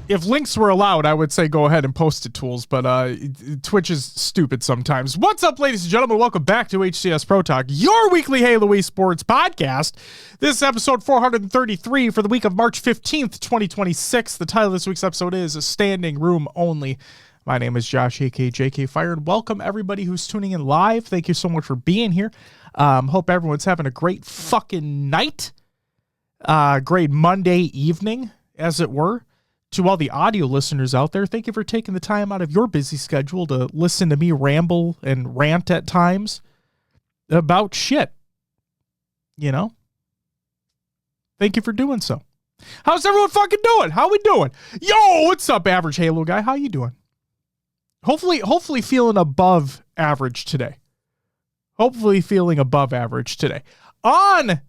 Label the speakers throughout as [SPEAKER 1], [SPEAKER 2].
[SPEAKER 1] if links were allowed, I would say go ahead and post it, Tools, but Twitch is stupid sometimes. What's up, ladies and gentlemen? Welcome back to HCS Pro Talk, your weekly Halo esports podcast. This is episode 433 for the week of March 15th, 2026. The title of this week's episode is Standing Room Only. My name is Josh, aka JK Fire, and welcome everybody who's tuning in live. Thank you so much for being here. Hope everyone's having a great fucking night. Great Monday evening, as it were. To all the audio listeners out there, thank you for taking the time out of your busy schedule to listen to me ramble and rant at times about shit. You know? Thank you for doing so. How's everyone fucking doing? How we doing? Yo, what's up, average Halo guy? How you doing? Hopefully feeling above average today. Hopefully feeling above average today. On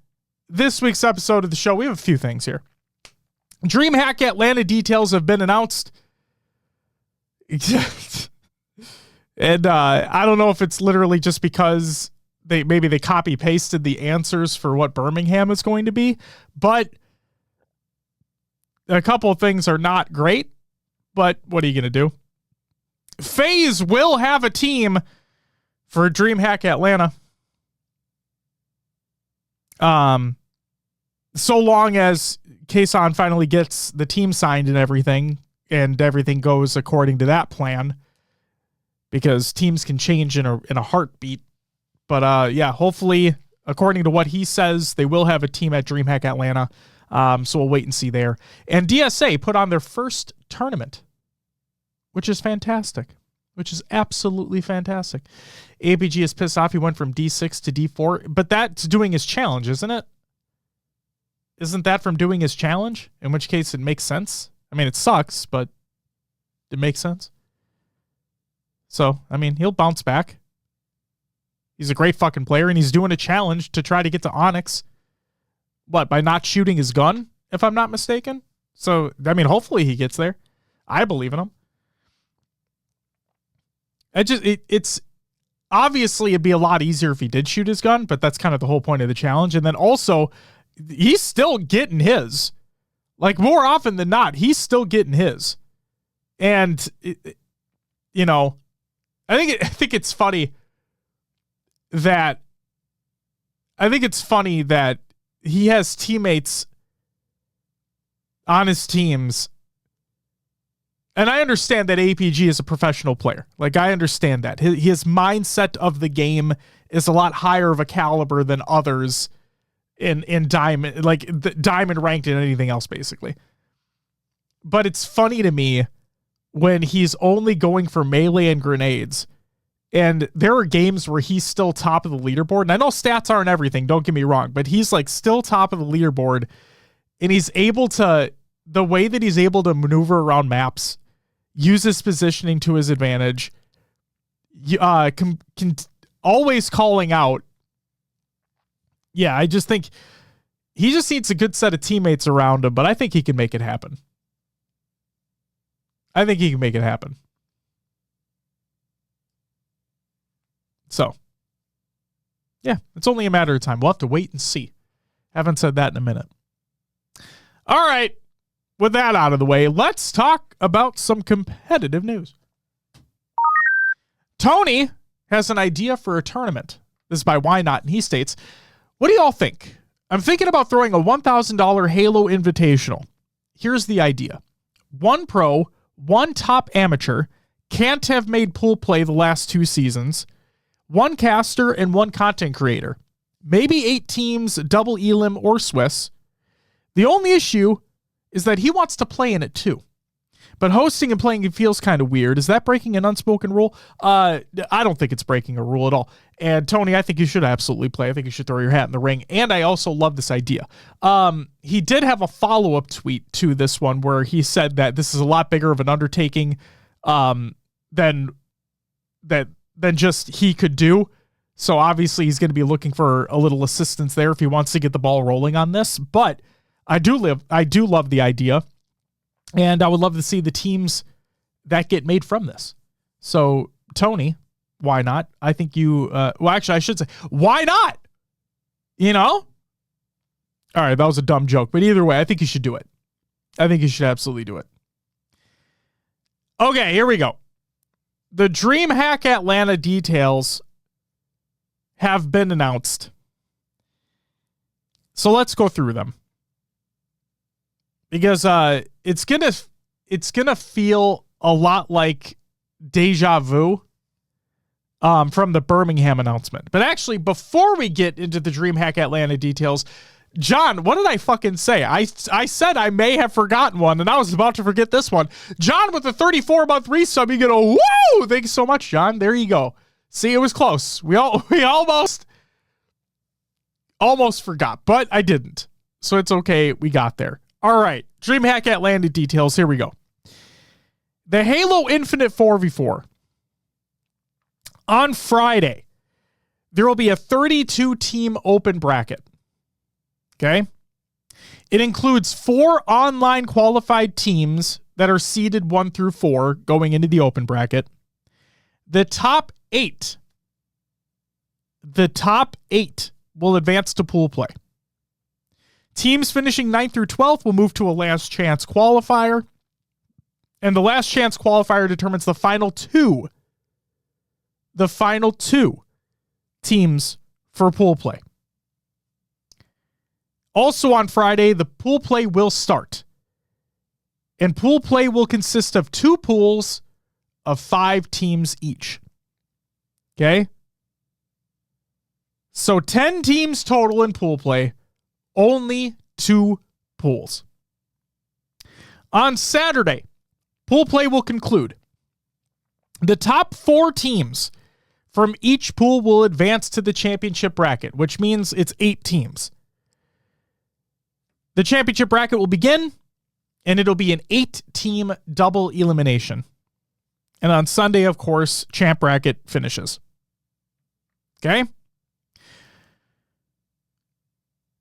[SPEAKER 1] this week's episode of the show, we have a few things here. DreamHack Atlanta details have been announced. And I don't know if it's literally just because they copy pasted the answers for what Birmingham is going to be, but a couple of things are not great, but what are you going to do? FaZe will have a team for DreamHack Atlanta. So long as Kason finally gets the team signed and everything goes according to that plan, because teams can change in a heartbeat. But yeah, hopefully, according to what he says, they will have a team at DreamHack Atlanta. So we'll wait and see there. And DSA put on their first tournament, which is fantastic, which is absolutely fantastic. APG is pissed off he went from D6 to D4, but that's doing his challenge, isn't it? Isn't that from doing his challenge? In which case it makes sense. I mean, it sucks, but it makes sense. So, I mean, he'll bounce back. He's a great fucking player, and he's doing a challenge to try to get to Onyx. What, by not shooting his gun, if I'm not mistaken? So, I mean, hopefully he gets there. I believe in him. It's obviously it'd be a lot easier if he did shoot his gun, but that's kind of the whole point of the challenge. And then also, he's still getting his. Like, more often than not, he's still getting his. And you know, I think it's funny that he has teammates on his teams. And I understand that APG is a professional player. Like, I understand that. His mindset of the game is a lot higher of a caliber than others in Diamond, like the Diamond ranked in anything else, basically. But it's funny to me when he's only going for melee and grenades. And there are games where he's still top of the leaderboard. And I know stats aren't everything, don't get me wrong, but he's like still top of the leaderboard. And he's able to, the way that he's able to maneuver around maps, use his positioning to his advantage, always calling out. Yeah, I just think he just needs a good set of teammates around him, but I think he can make it happen. So, yeah, it's only a matter of time. We'll have to wait and see. Haven't said that in a minute. All right. With that out of the way, let's talk about some competitive news. Tony has an idea for a tournament. This is by Why Not, and he states, "What do y'all think? I'm thinking about throwing a $1,000 Halo Invitational. Here's the idea. One pro, one top amateur, can't have made pool play the last 2 seasons, one caster, and one content creator. Maybe 8 teams, double elim or Swiss. The only issue is that he wants to play in it too. But hosting and playing it feels kind of weird. Is that breaking an unspoken rule? I don't think it's breaking a rule at all. And Tony, I think you should absolutely play. I think you should throw your hat in the ring. And I also love this idea. He did have a follow-up tweet to this one where he said that this is a lot bigger of an undertaking than just he could do. So obviously he's going to be looking for a little assistance there if he wants to get the ball rolling on this. But I do love the idea. And I would love to see the teams that get made from this. So, Tony, why not? I think you, well, actually, I should say, why not? You know? All right, that was a dumb joke. But either way, I think you should do it. I think you should absolutely do it. Okay, here we go. The DreamHack Atlanta details have been announced. So let's go through them. Because it's gonna feel a lot like deja vu from the Birmingham announcement. But actually, before we get into the DreamHack Atlanta details, John, what did I fucking say? I said I may have forgotten one, and I was about to forget this one. John with the 34-month resub, you get a woo! Thanks so much, John. There you go. See, it was close. We almost forgot, but I didn't. So it's okay. We got there. All right. DreamHack Atlanta details. Here we go. The Halo Infinite 4v4. On Friday, there will be a 32-team open bracket. Okay? It includes 4 online qualified teams that are seeded 1 through 4 going into the open bracket. The top 8 will advance to pool play. Teams finishing 9th through 12th will move to a last chance qualifier. And the last chance qualifier determines the final two teams for pool play. Also on Friday, the pool play will start. And pool play will consist of 2 pools of 5 teams each. Okay? So 10 teams total in pool play, only 2 pools. On Saturday, pool play will conclude. The top 4 teams from each pool will advance to the championship bracket, which means it's 8 teams. The championship bracket will begin, and it'll be an 8-team double elimination. And on Sunday, of course, champ bracket finishes. Okay?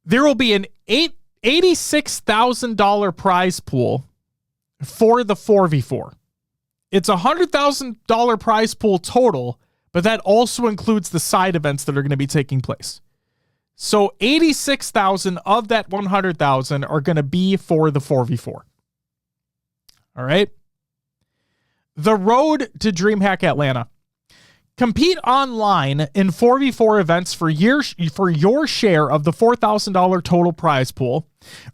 [SPEAKER 1] There will be an $86,000 prize pool for the 4v4. It's a $100,000 prize pool total, but that also includes the side events that are going to be taking place. So 86,000 of that 100,000 are going to be for the 4v4. All right. The road to DreamHack Atlanta. Compete online in 4v4 events for your share of the $4,000 total prize pool,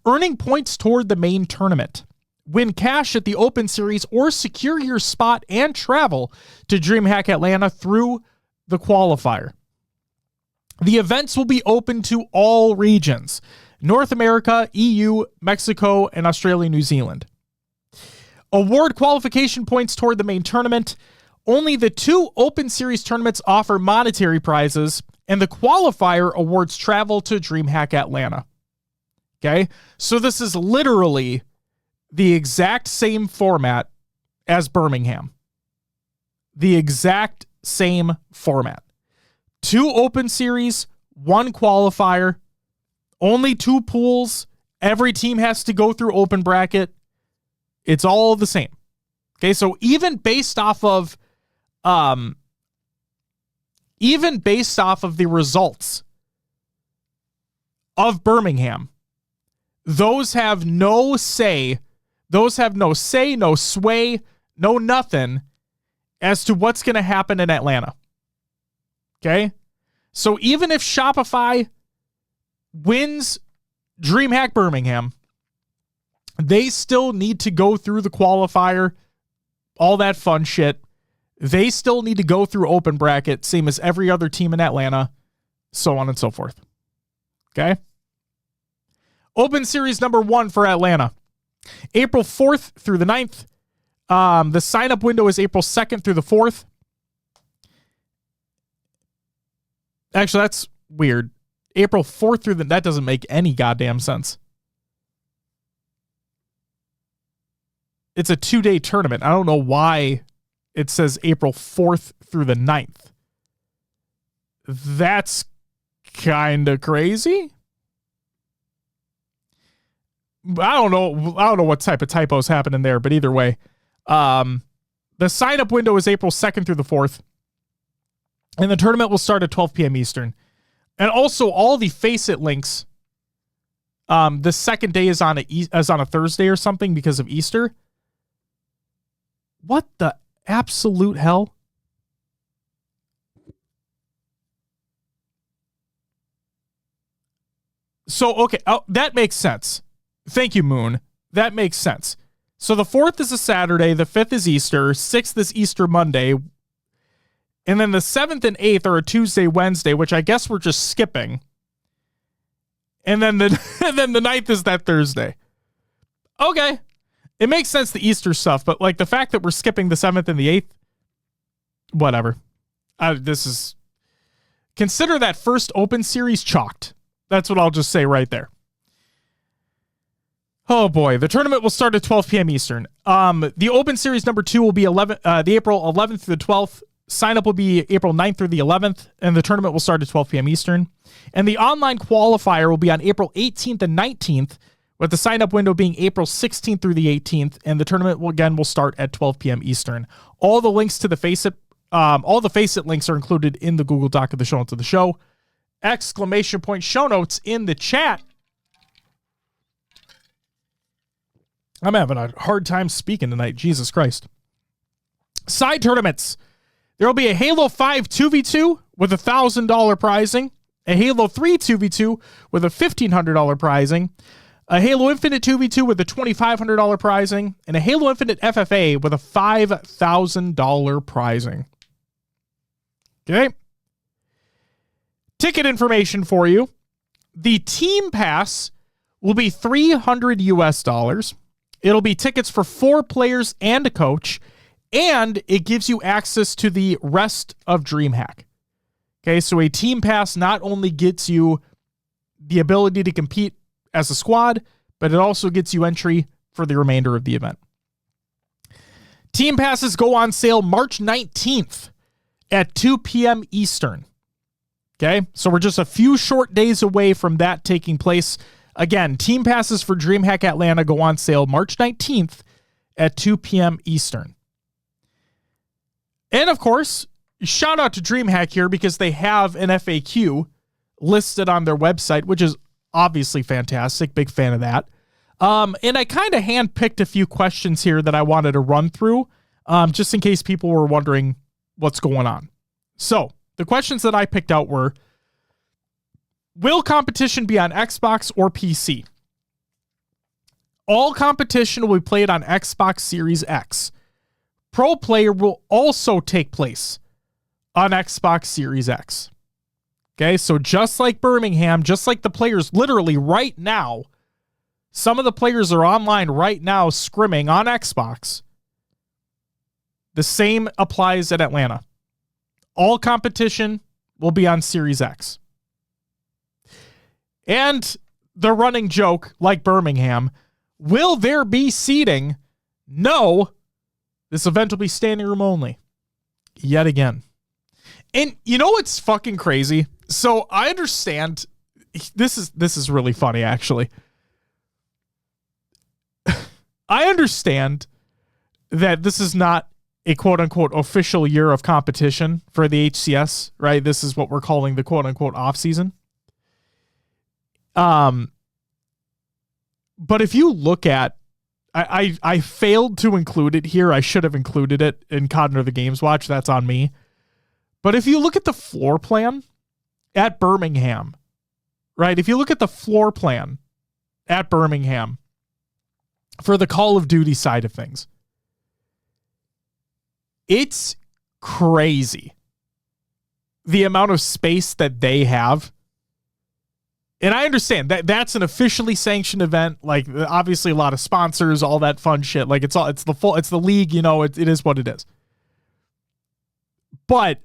[SPEAKER 1] earning points toward the main tournament. Win cash at the Open Series or secure your spot and travel to DreamHack Atlanta through the qualifier. The events will be open to all regions: North America, EU, Mexico, and Australia, New Zealand. Award qualification points toward the main tournament. Only the 2 Open Series tournaments offer monetary prizes, and the qualifier awards travel to DreamHack Atlanta. Okay? So this is literally the exact same format as Birmingham. The exact same format. 2 Open Series, 1 qualifier, only 2 pools. Every team has to go through open bracket. It's all the same. Okay, so even based off of the results of Birmingham, those have no say. Those have no say, no sway, no nothing as to what's going to happen in Atlanta. Okay? So even if Shopify wins DreamHack Birmingham, they still need to go through the qualifier, all that fun shit. They still need to go through open bracket, same as every other team in Atlanta, so on and so forth. Okay? Open Series number 1 for Atlanta. April 4th through the 9th. The sign-up window is April 2nd through the 4th. Actually, that's weird. April 4th through that doesn't make any goddamn sense. It's a 2-day tournament. I don't know why it says April 4th through the 9th. That's kind of crazy. I don't know what type of typos happening there, but either way, the sign-up window is April 2nd through the 4th, and the tournament will start at 12 p.m. Eastern. And also, all the Face It links, the second day is on a Thursday or something because of Easter, What the absolute hell? So, okay, that makes sense. Thank you, Moon. That makes sense. So the 4th is a Saturday, the 5th is Easter, 6th is Easter Monday, and then the 7th and 8th are a Tuesday, Wednesday, which I guess we're just skipping. And then the 9th is that Thursday. Okay. It makes sense, the Easter stuff, but like the fact that we're skipping the 7th and the 8th, whatever. Consider that first open series chalked. That's what I'll just say right there. Oh boy, the tournament will start at 12 p.m. Eastern. The open series number 2 will be the April 11th through the 12th. Sign up will be April 9th through the 11th, and the tournament will start at 12 p.m. Eastern. And the online qualifier will be on April 18th and 19th, with the sign up window being April 16th through the 18th, and the tournament will start at 12 p.m. Eastern. All the links to the FaceIt, all the FaceIt links are included in the Google Doc of the show notes of the show. ! Show notes in the chat. I'm having a hard time speaking tonight. Jesus Christ. Side tournaments. There will be a Halo 5 2v2 with $1,000 prizing, a Halo 3 2v2 with a $1,500 prizing, a Halo Infinite 2v2 with a $2,500 prizing, and a Halo Infinite FFA with a $5,000 prizing. Okay. Ticket information for you. The team pass will be $300 US. It'll be tickets for 4 players and a coach, and it gives you access to the rest of DreamHack. Okay, so a team pass not only gets you the ability to compete as a squad, but it also gets you entry for the remainder of the event. Team passes go on sale March 19th at 2 p.m. Eastern. Okay, so we're just a few short days away from that taking place. Again, team passes for DreamHack Atlanta go on sale March 19th at 2 p.m. Eastern. And of course, shout out to DreamHack here because they have an FAQ listed on their website, which is obviously fantastic. Big fan of that. And I kind of handpicked a few questions here that I wanted to run through, just in case people were wondering what's going on. So the questions that I picked out were, will competition be on Xbox or PC? All competition will be played on Xbox Series X. Pro player will also take place on Xbox Series X. Okay, so just like Birmingham, just like the players literally right now, some of the players are online right now scrimming on Xbox. The same applies at Atlanta. All competition will be on Series X. And the running joke, like Birmingham, will there be seating? No. This event will be standing room only. Yet again. And you know what's fucking crazy? So I understand. This is really funny, actually. I understand that this is not a quote-unquote official year of competition for the HCS, right? This is what we're calling the quote-unquote off-season. But if you look at, I failed to include it here. I should have included it in Cod of the Games Watch. That's on me. But if you look at the floor plan at Birmingham, right? If you look at the floor plan at Birmingham for the Call of Duty side of things, it's crazy the amount of space that they have. And I understand that that's an officially sanctioned event. Like, obviously a lot of sponsors, all that fun shit. Like, it's the league, you know, it is what it is. But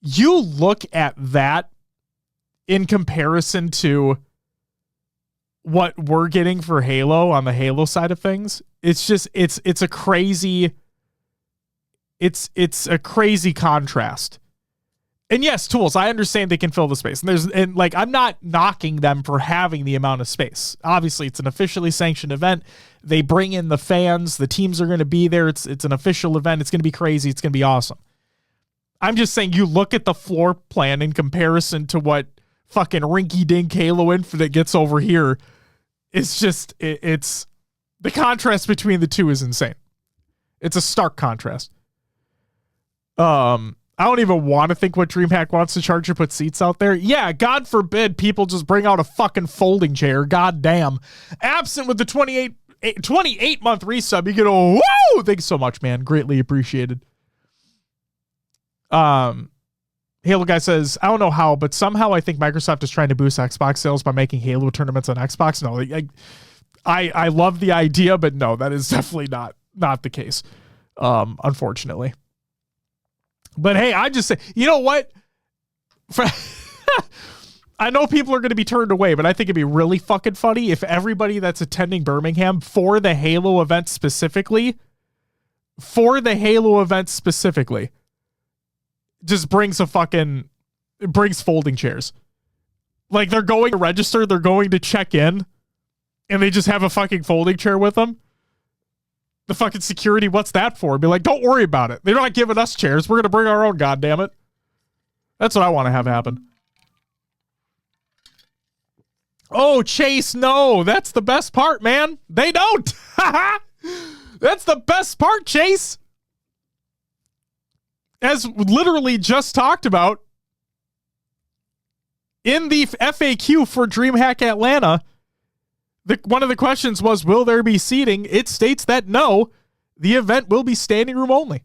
[SPEAKER 1] you look at that in comparison to what we're getting for Halo on the Halo side of things. It's just, it's a crazy contrast. And yes, Tools, I understand they can fill the space. And I'm not knocking them for having the amount of space. Obviously, it's an officially sanctioned event. They bring in the fans. The teams are going to be there. It's an official event. It's going to be crazy. It's going to be awesome. I'm just saying, you look at the floor plan in comparison to what fucking rinky-dink Halo Infinite gets over here. It's just, it's the contrast between the two is insane. It's a stark contrast. I don't even want to think what DreamHack wants to charge to put seats out there. Yeah, God forbid people just bring out a fucking folding chair. God damn. Absent with the 28-month resub, you get a whoa! Thanks so much, man. Greatly appreciated. Halo guy says, I don't know how, but somehow I think Microsoft is trying to boost Xbox sales by making Halo tournaments on Xbox. No, I love the idea, but no, that is definitely not the case, unfortunately. But hey, I just say, you know what? I know people are going to be turned away, but I think it'd be really fucking funny if everybody that's attending Birmingham for the Halo event specifically, just brings folding chairs. Like they're going to register, they're going to check in, and they just have a fucking folding chair with them. The fucking security, what's that for? Be like, don't worry about it. They're not giving us chairs. We're going to bring our own, goddammit. That's what I want to have happen. Oh, Chase, no. That's the best part, man. They don't. That's the best part, Chase. As literally just talked about in the FAQ for DreamHack Atlanta, one of the questions was, will there be seating? It states that no, the event will be standing room only.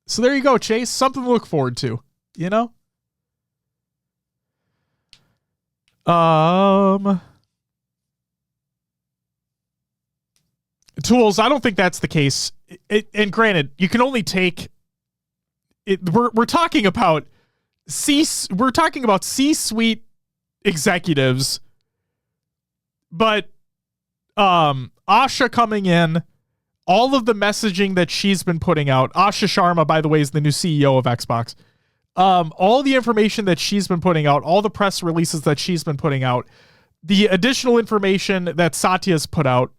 [SPEAKER 1] So there you go, Chase. Something to look forward to, you know? Tools, I don't think that's the case. And granted, you can only take it. We're talking about C-suite executives, but Asha coming in, all of the messaging that she's been putting out. Asha Sharma, by the way, is the new CEO of Xbox. All the information that she's been putting out, all the press releases that she's been putting out, the additional information that Satya's put out,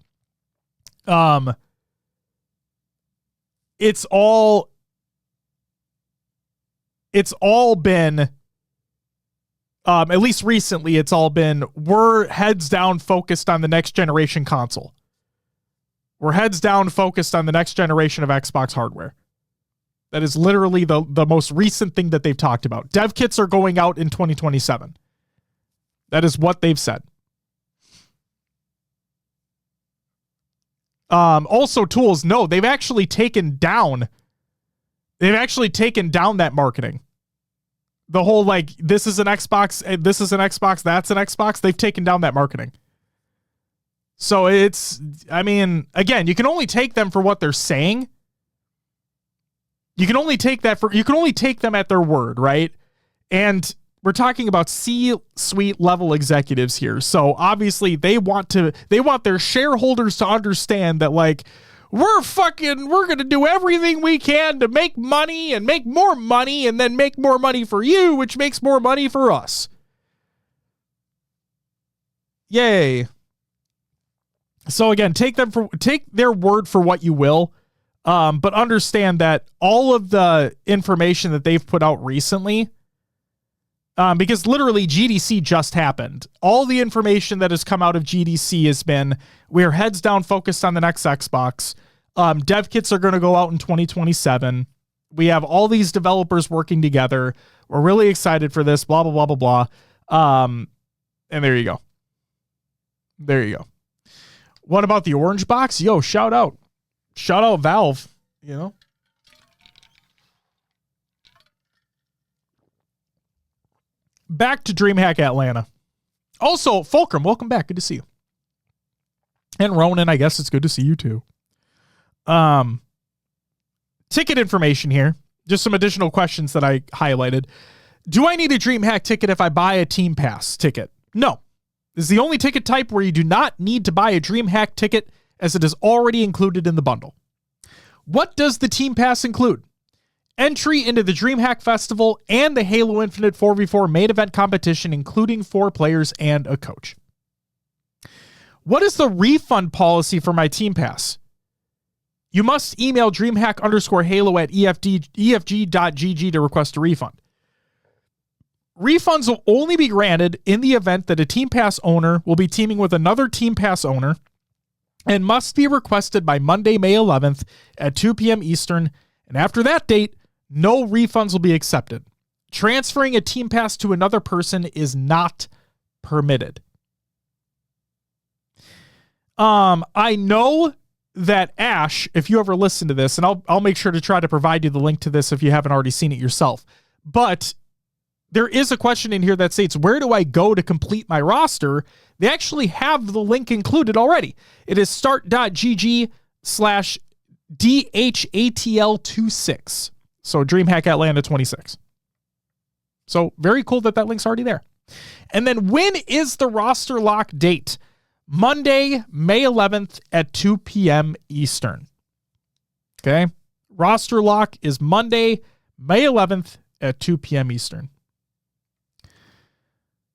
[SPEAKER 1] it's all been, at least recently, it's all been, we're heads down focused on the next generation console. We're heads down focused on the next generation of Xbox hardware. That is literally the most recent thing that they've talked about. Dev kits are going out in 2027. That is what they've said. Also, Tools, no, they've actually taken down that marketing. The whole, like, this is an Xbox, that's an Xbox. They've taken down that marketing. So it's, I mean, again, you can only take them for what they're saying. You can only take them at their word, right? And we're talking about C-suite level executives here. So obviously they want their shareholders to understand that, like, we're going to do everything we can to make money and make more money and then make more money for you, which makes more money for us. Yay. So again, take their word for what you will. But understand that all of the information that they've put out recently, because literally GDC just happened. All the information that has come out of GDC has been, we're heads down focused on the next Xbox. Dev kits are going to go out in 2027. We have all these developers working together. We're really excited for this, blah, blah, blah, blah, blah. And there you go. There you go. What about the orange box? Yo, shout out Valve, you know. Back to DreamHack Atlanta. Also, Fulcrum, welcome back. Good to see you. And Ronan, I guess it's good to see you too. Ticket information here. Just some additional questions that I highlighted. Do I need a DreamHack ticket if I buy a Team Pass ticket? No. This is the only ticket type where you do not need to buy a DreamHack ticket, as it is already included in the bundle. What does the Team Pass include? Entry into the DreamHack Festival and the Halo Infinite 4v4 main event competition, including 4 players and a coach. What is the refund policy for my Team Pass? You must email DreamHack_Halo at efg.gg to request a refund. Refunds will only be granted in the event that a Team Pass owner will be teaming with another Team Pass owner and must be requested by Monday, May 11th at 2 p.m. Eastern. And after that date, no refunds will be accepted. Transferring a team pass to another person is not permitted. I know that Ash, if you ever listen to this, and I'll make sure to try to provide you the link to this if you haven't already seen it yourself, but there is a question in here that states, where do I go to complete my roster? They actually have the link included already. It is start.gg/DHATL26. So DreamHack Atlanta 26. So very cool that link's already there. And then when is the roster lock date? Monday, May 11th at 2 p.m. Eastern. Okay. Roster lock is Monday, May 11th at 2 p.m. Eastern.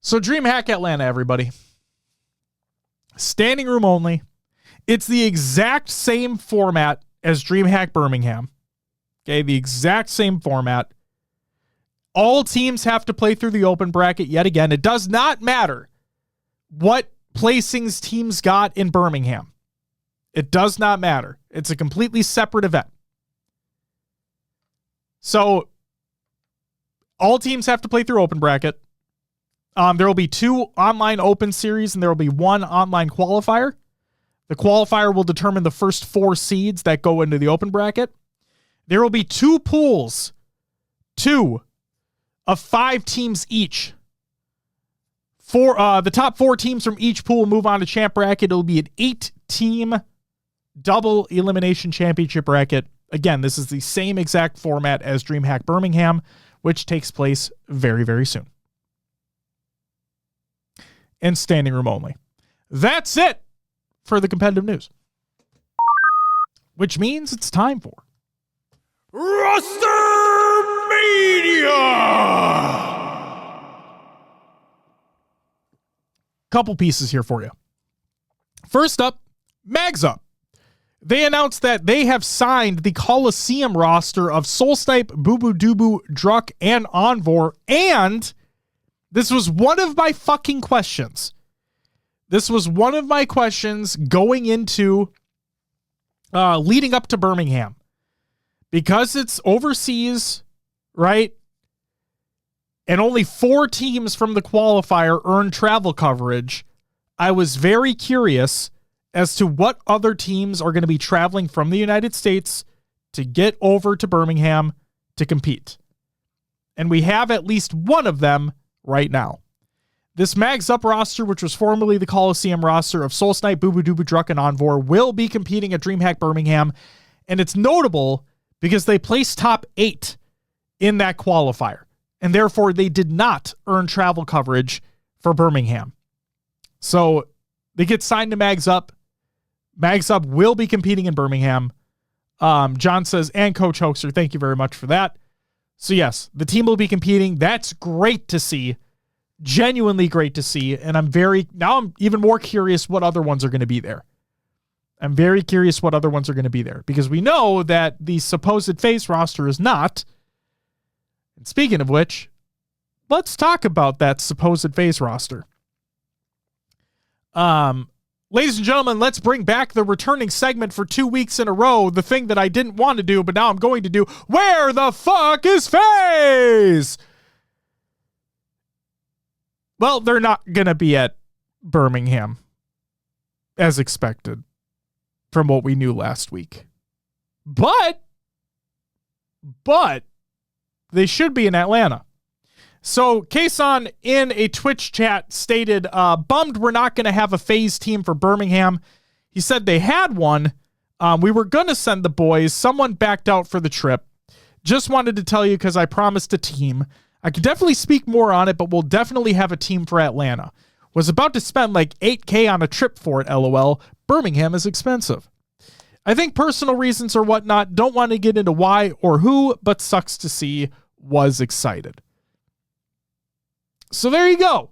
[SPEAKER 1] So DreamHack Atlanta, everybody. Standing room only. It's the exact same format as DreamHack Birmingham. Okay, the exact same format. All teams have to play through the open bracket yet again. It does not matter what placings teams got in Birmingham. It does not matter. It's a completely separate event. So all teams have to play through open bracket. There will be 2 online open series and there will be 1 online qualifier. The qualifier will determine the first 4 seeds that go into the open bracket. There will be 2 pools, 2 of 5 teams each. The top 4 teams from each pool will move on to champ bracket. It'll be an 8-team double elimination championship bracket. Again, this is the same exact format as DreamHack Birmingham, which takes place very, very soon. And standing room only. That's it for the competitive news. Which means it's time for Rostermania! Couple pieces here for you. First up, Mags Up. They announced that they have signed the Coliseum roster of Soulsnipe, Boo Dubu, Druck, and Envor. And this was one of my fucking questions. This was one of my questions going into leading up to Birmingham. Because it's overseas, right? And only 4 teams from the qualifier earn travel coverage. I was very curious as to what other teams are going to be traveling from the United States to get over to Birmingham to compete. And we have at least one of them right now. This Mags Up roster, which was formerly the Coliseum roster of Soulsnipe, Boo Dubu, Druck, and Envor, will be competing at DreamHack Birmingham. And it's notable because they placed top 8 in that qualifier. And therefore, they did not earn travel coverage for Birmingham. So they get signed to Mags Up. Mags Up will be competing in Birmingham. John says, and Coach Hoaxer, thank you very much for that. So yes, the team will be competing. That's great to see. Genuinely great to see. And I'm even more curious what other ones are going to be there. I'm very curious what other ones are going to be there. Because we know that the supposed FaZe roster is not. And speaking of which, let's talk about that supposed FaZe roster. Ladies and gentlemen, let's bring back the returning segment for 2 weeks in a row. The thing that I didn't want to do, but now I'm going to do. Where the fuck is FaZe? Well, they're not going to be at Birmingham, as expected, from what we knew last week. But they should be in Atlanta. So Kason in a Twitch chat stated, bummed we're not going to have a FaZe team for Birmingham. He said they had one. We were going to send the boys. Someone backed out for the trip. Just wanted to tell you because I promised a team. I could definitely speak more on it, but we'll definitely have a team for Atlanta. Was about to spend like $8,000 on a trip for it, LOL. Birmingham is expensive. I think personal reasons or whatnot, don't want to get into why or who, but sucks to see, was excited. So there you go.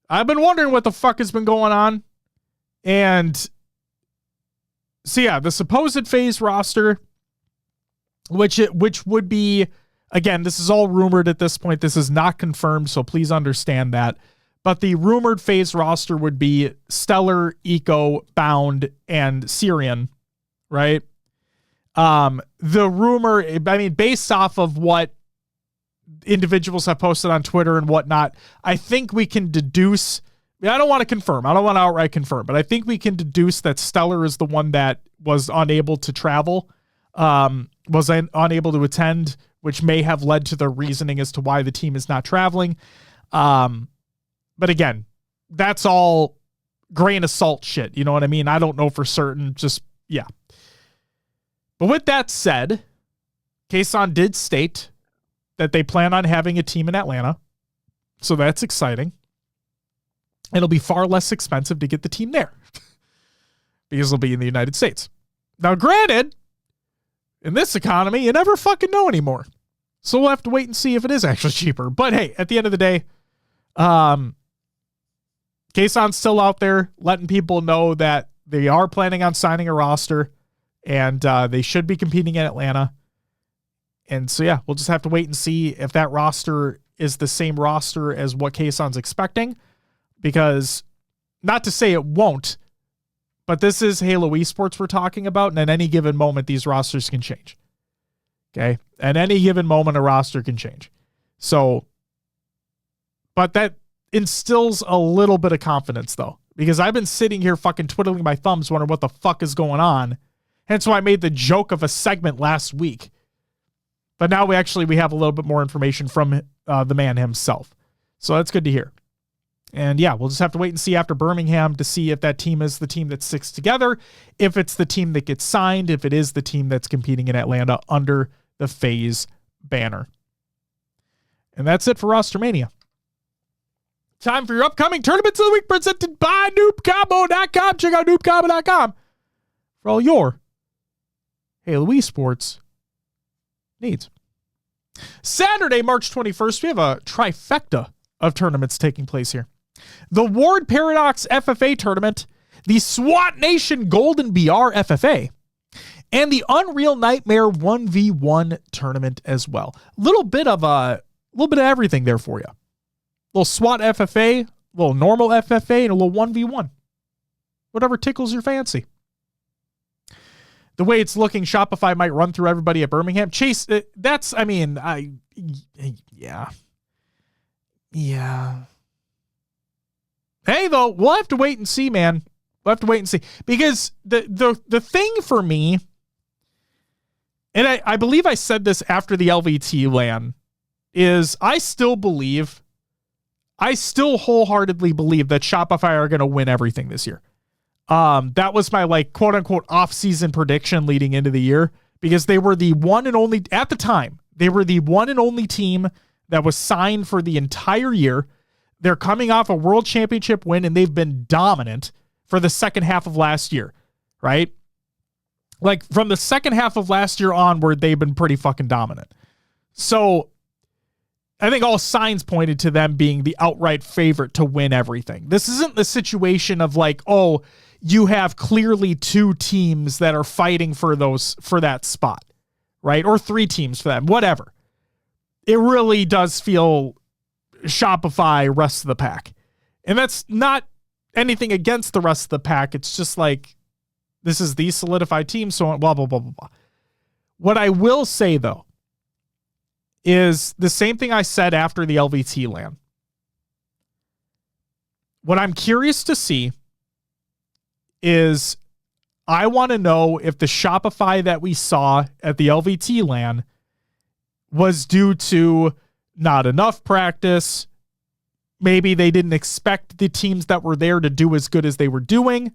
[SPEAKER 1] I've been wondering what the fuck has been going on. And so yeah, the supposed FaZe roster, which would be, again, this is all rumored at this point. This is not confirmed, so please understand that. but the rumored FaZe roster would be Stellar, Eco, Bound, and Syrian, right? The rumor, I mean, based off of what individuals have posted on Twitter and whatnot, I think we can deduce, I don't want to confirm, I don't want to outright confirm, but I think we can deduce that Stellar is the one that was unable to travel, was unable to attend, which may have led to the reasoning as to why the team is not traveling. But again, that's all grain of salt shit. You know what I mean? I don't know for certain. Just, yeah. But with that said, Kason did state that they plan on having a team in Atlanta. So that's exciting. It'll be far less expensive to get the team there because it'll be in the United States. Now, granted, in this economy, you never fucking know anymore. So we'll have to wait and see if it is actually cheaper. But hey, at the end of the day, Kason's still out there letting people know that they are planning on signing a roster and they should be competing in Atlanta. And so, yeah, we'll just have to wait and see if that roster is the same roster as what Kason's expecting, because not to say it won't, but this is Halo Esports we're talking about. And at any given moment, these rosters can change. Okay. At any given moment, a roster can change. So, but that instills a little bit of confidence though, because I've been sitting here fucking twiddling my thumbs wondering what the fuck is going on. Hence why I made the joke of a segment last week. But now we have a little bit more information from the man himself. So that's good to hear. And yeah, we'll just have to wait and see after Birmingham to see if that team is the team that sticks together, if it's the team that gets signed, if it is the team that's competing in Atlanta under the FaZe banner. And that's it for Rostermania. Time for your upcoming tournaments of the week presented by noobcombo.com. Check out noobcombo.com for all your Halo Esports needs. Saturday, March 21st, we have a trifecta of tournaments taking place here. The Ward Paradox FFA tournament, the SWAT Nation Golden BR FFA, and the Unreal Nightmare 1v1 tournament as well. A little bit of everything there for you. A little SWAT FFA, a little normal FFA, and a little 1v1. Whatever tickles your fancy. The way it's looking, Shopify might run through everybody at Birmingham. Chase, yeah. Hey, though, we'll have to wait and see, man. We'll have to wait and see. Because the thing for me, and I believe I said this after the LVT LAN, is I still wholeheartedly believe that Shopify are going to win everything this year. That was my quote unquote off-season prediction leading into the year, because they were the one and only, at the time, they were the one and only team that was signed for the entire year. They're coming off a world championship win, and they've been dominant for the second half of last year, right? From the second half of last year onward, they've been pretty fucking dominant. So I think all signs pointed to them being the outright favorite to win everything. This isn't the situation of you have clearly two teams that are fighting for that spot, right? Or three teams for that, whatever. It really does feel Shopify, rest of the pack. And that's not anything against the rest of the pack. It's just this is the solidified team, so on, blah, blah, blah, blah, blah. What I will say, though, is the same thing I said after the LVT LAN. What I'm curious to see is I want to know if the Shopify that we saw at the LVT LAN was due to not enough practice. Maybe they didn't expect the teams that were there to do as good as they were doing.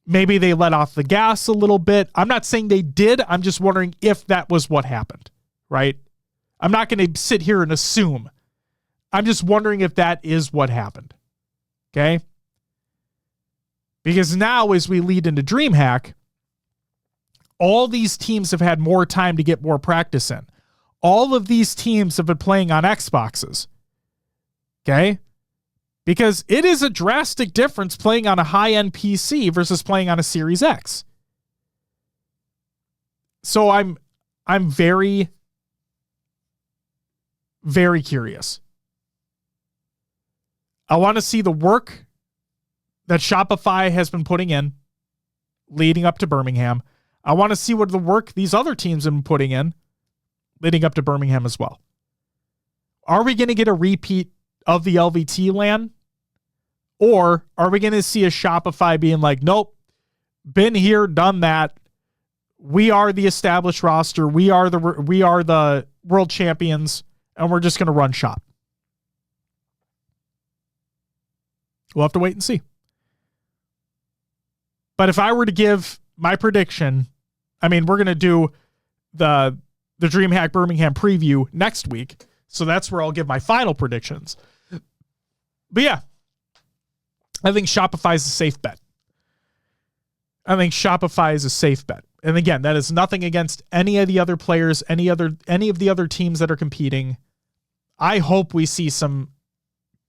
[SPEAKER 1] Maybe they let off the gas a little bit. I'm not saying they did. I'm just wondering if that was what happened, right? I'm not going to sit here and assume. I'm just wondering if that is what happened. Okay? Because now as we lead into DreamHack, all these teams have had more time to get more practice in. All of these teams have been playing on Xboxes. Okay? Because it is a drastic difference playing on a high-end PC versus playing on a Series X. So I'm very, very curious. I want to see the work that Shopify has been putting in leading up to Birmingham. I want to see what the work these other teams have been putting in leading up to Birmingham as well. Are we going to get a repeat of the LVT LAN? Or are we going to see a Shopify being like, nope, been here, done that. We are the established roster. We are the world champions, and we're just going to run shop. We'll have to wait and see. But if I were to give my prediction, I mean, we're going to do the DreamHack Birmingham preview next week. So that's where I'll give my final predictions. But yeah, I think Shopify is a safe bet. And again, that is nothing against any of the other players, any of the other teams that are competing. I hope we see some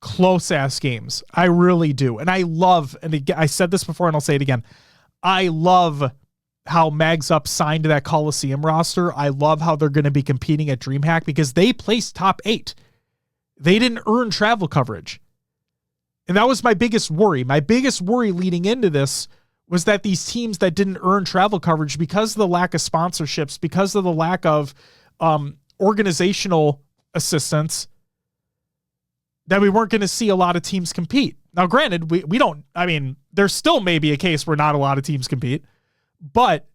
[SPEAKER 1] close ass games. I really do. And I love, and again, I said this before and I'll say it again. I love how Mags Up signed that Coliseum roster. I love how they're going to be competing at DreamHack because they placed top 8. They didn't earn travel coverage. And that was my biggest worry. My biggest worry leading into this was that these teams that didn't earn travel coverage because of the lack of sponsorships, because of the lack of organizational assistance, that we weren't going to see a lot of teams compete. Now, granted, we don't, I mean, there's still maybe a case where not a lot of teams compete, but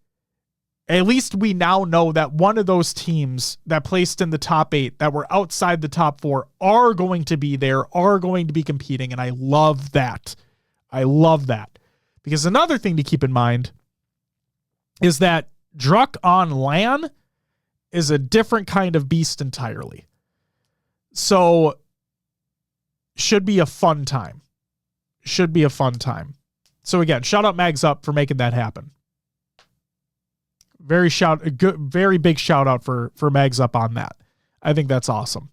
[SPEAKER 1] at least we now know that one of those teams that placed in the top 8 that were outside the top 4 are going to be there, are going to be competing. And I love that. I love that. Because another thing to keep in mind is that Druck on LAN is a different kind of beast entirely. So should be a fun time. So again, shout out Mags Up for making that happen. Very big shout out for Mags Up on that. I think that's awesome.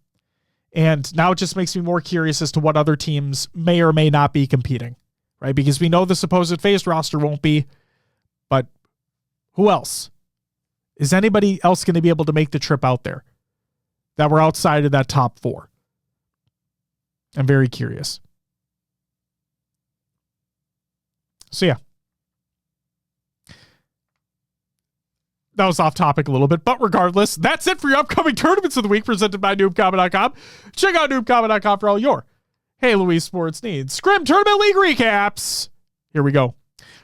[SPEAKER 1] And now it just makes me more curious as to what other teams may or may not be competing, right? Because we know the supposed FaZe roster won't be, but who else? Is anybody else going to be able to make the trip out there that were outside of that top 4? I'm very curious. So yeah. That was off topic a little bit, but regardless, that's it for your upcoming tournaments of the week presented by noobcombat.com. Check out noobcombat.com for all your Halo esports needs. Scrim Tournament League recaps. Here we go.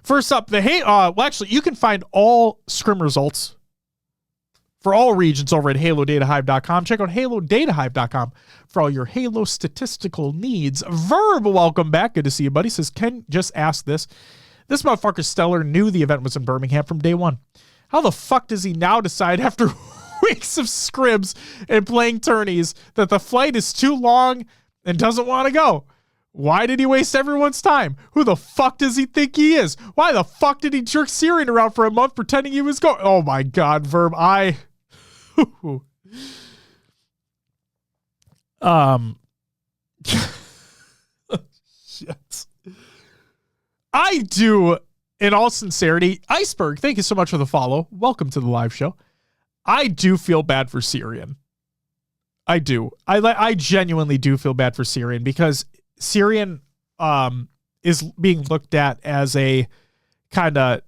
[SPEAKER 1] First up, actually, you can find all Scrim results for all regions over at HaloDataHive.com. Check out HaloDataHive.com for all your Halo statistical needs. Verb, welcome back. Good to see you, buddy. Says, Ken just asked this. This motherfucker Stellar knew the event was in Birmingham from day one. How the fuck does he now decide after weeks of scrims and playing tourneys that the flight is too long and doesn't want to go? Why did he waste everyone's time? Who the fuck does he think he is? Why the fuck did he jerk Syrian around for a month pretending he was going? Oh my God, Verb, shit. I do, in all sincerity, Iceberg, thank you so much for the follow. Welcome to the live show. I do feel bad for Syrian. I do. I genuinely do feel bad for Syrian because Syrian is being looked at as a kind of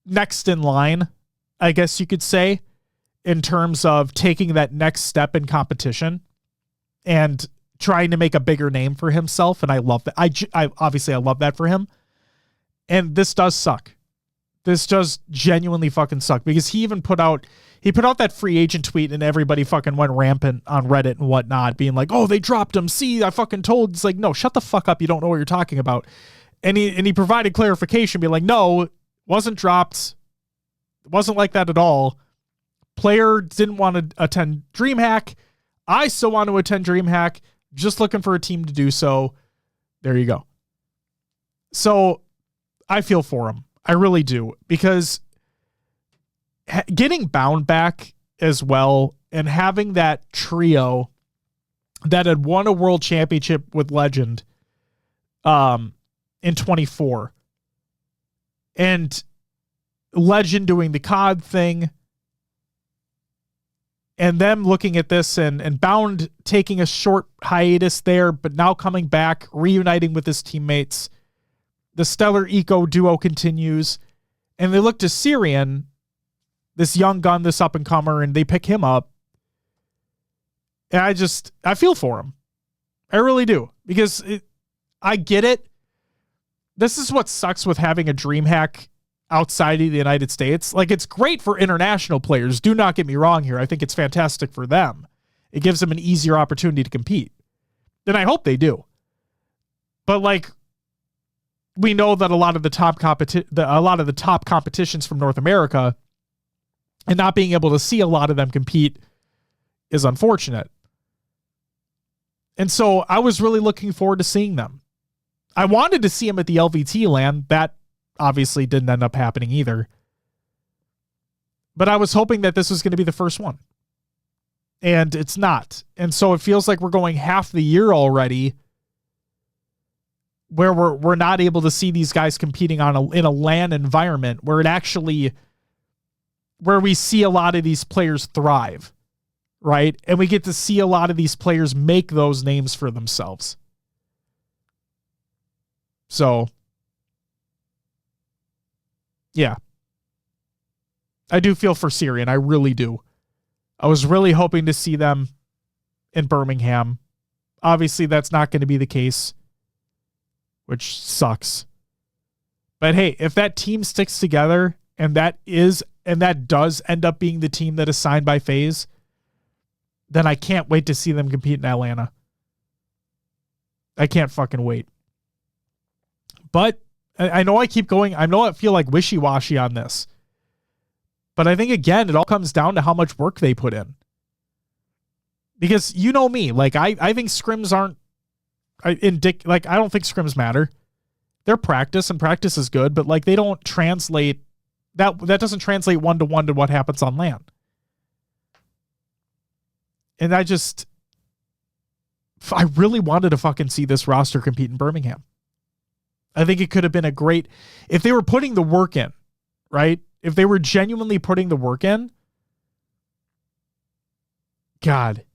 [SPEAKER 1] next in line, I guess you could say, in terms of taking that next step in competition and trying to make a bigger name for himself. And I love that. I obviously love that for him. And this does suck. This does genuinely fucking suck because he put out that free agent tweet and everybody fucking went rampant on Reddit and whatnot, being like, oh, they dropped him. See, I fucking told. It's like, no, shut the fuck up. You don't know what you're talking about. And he provided clarification, being like, no, wasn't dropped. It wasn't like that at all. Player didn't want to attend DreamHack. I still want to attend DreamHack. Just looking for a team to do so. There you go. So I feel for him. I really do. Because getting Bound back as well and having that trio that had won a world championship with Legend in 24 and Legend doing the COD thing and them looking at this and Bound taking a short hiatus there, but now coming back, reuniting with his teammates. The Stellar Eco duo continues, and they look to Syrian, this young gun, this up-and-comer, and they pick him up. And I feel for him. I really do. Because I get it. This is what sucks with having a DreamHack outside of the United States. Like, it's great for international players. Do not get me wrong here. I think it's fantastic for them. It gives them an easier opportunity to compete. And I hope they do. But, like, we know that a lot of the top competitions from North America, and not being able to see a lot of them compete is unfortunate. And so I was really looking forward to seeing them. I wanted to see them at the LVT LAN. That obviously didn't end up happening either. But I was hoping that this was going to be the first one. And it's not. And so it feels like we're going half the year already where we're not able to see these guys competing in a LAN environment where we see a lot of these players thrive, right? And we get to see a lot of these players make those names for themselves. So, yeah. I do feel for Syrian. I really do. I was really hoping to see them in Birmingham. Obviously, that's not going to be the case, which sucks. But hey, if that team sticks together and that does end up being the team that is signed by FaZe, then I can't wait to see them compete in Atlanta. I can't fucking wait. But I know I keep going. I know I feel like wishy-washy on this. But I think, again, it all comes down to how much work they put in. Because you know me. Like, I think scrims aren't... I don't think scrims matter. They're practice, and practice is good, but like they don't translate... That doesn't translate one-to-one to what happens on LAN. And I really wanted to fucking see this roster compete in Birmingham. I think it could have been a great... If they were putting the work in, right? If they were genuinely putting the work in, God,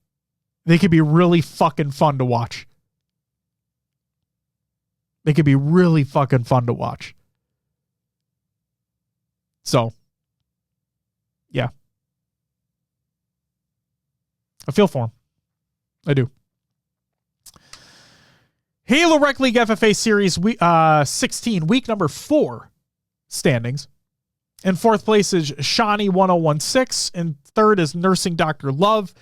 [SPEAKER 1] they could be really fucking fun to watch. They could be really fucking fun to watch. So, yeah. I feel for him. I do. Halo Rec League FFA Series 16, week number 4 standings. In 4th place is Shawnee 1016. In 3rd is Nursing Dr. Love.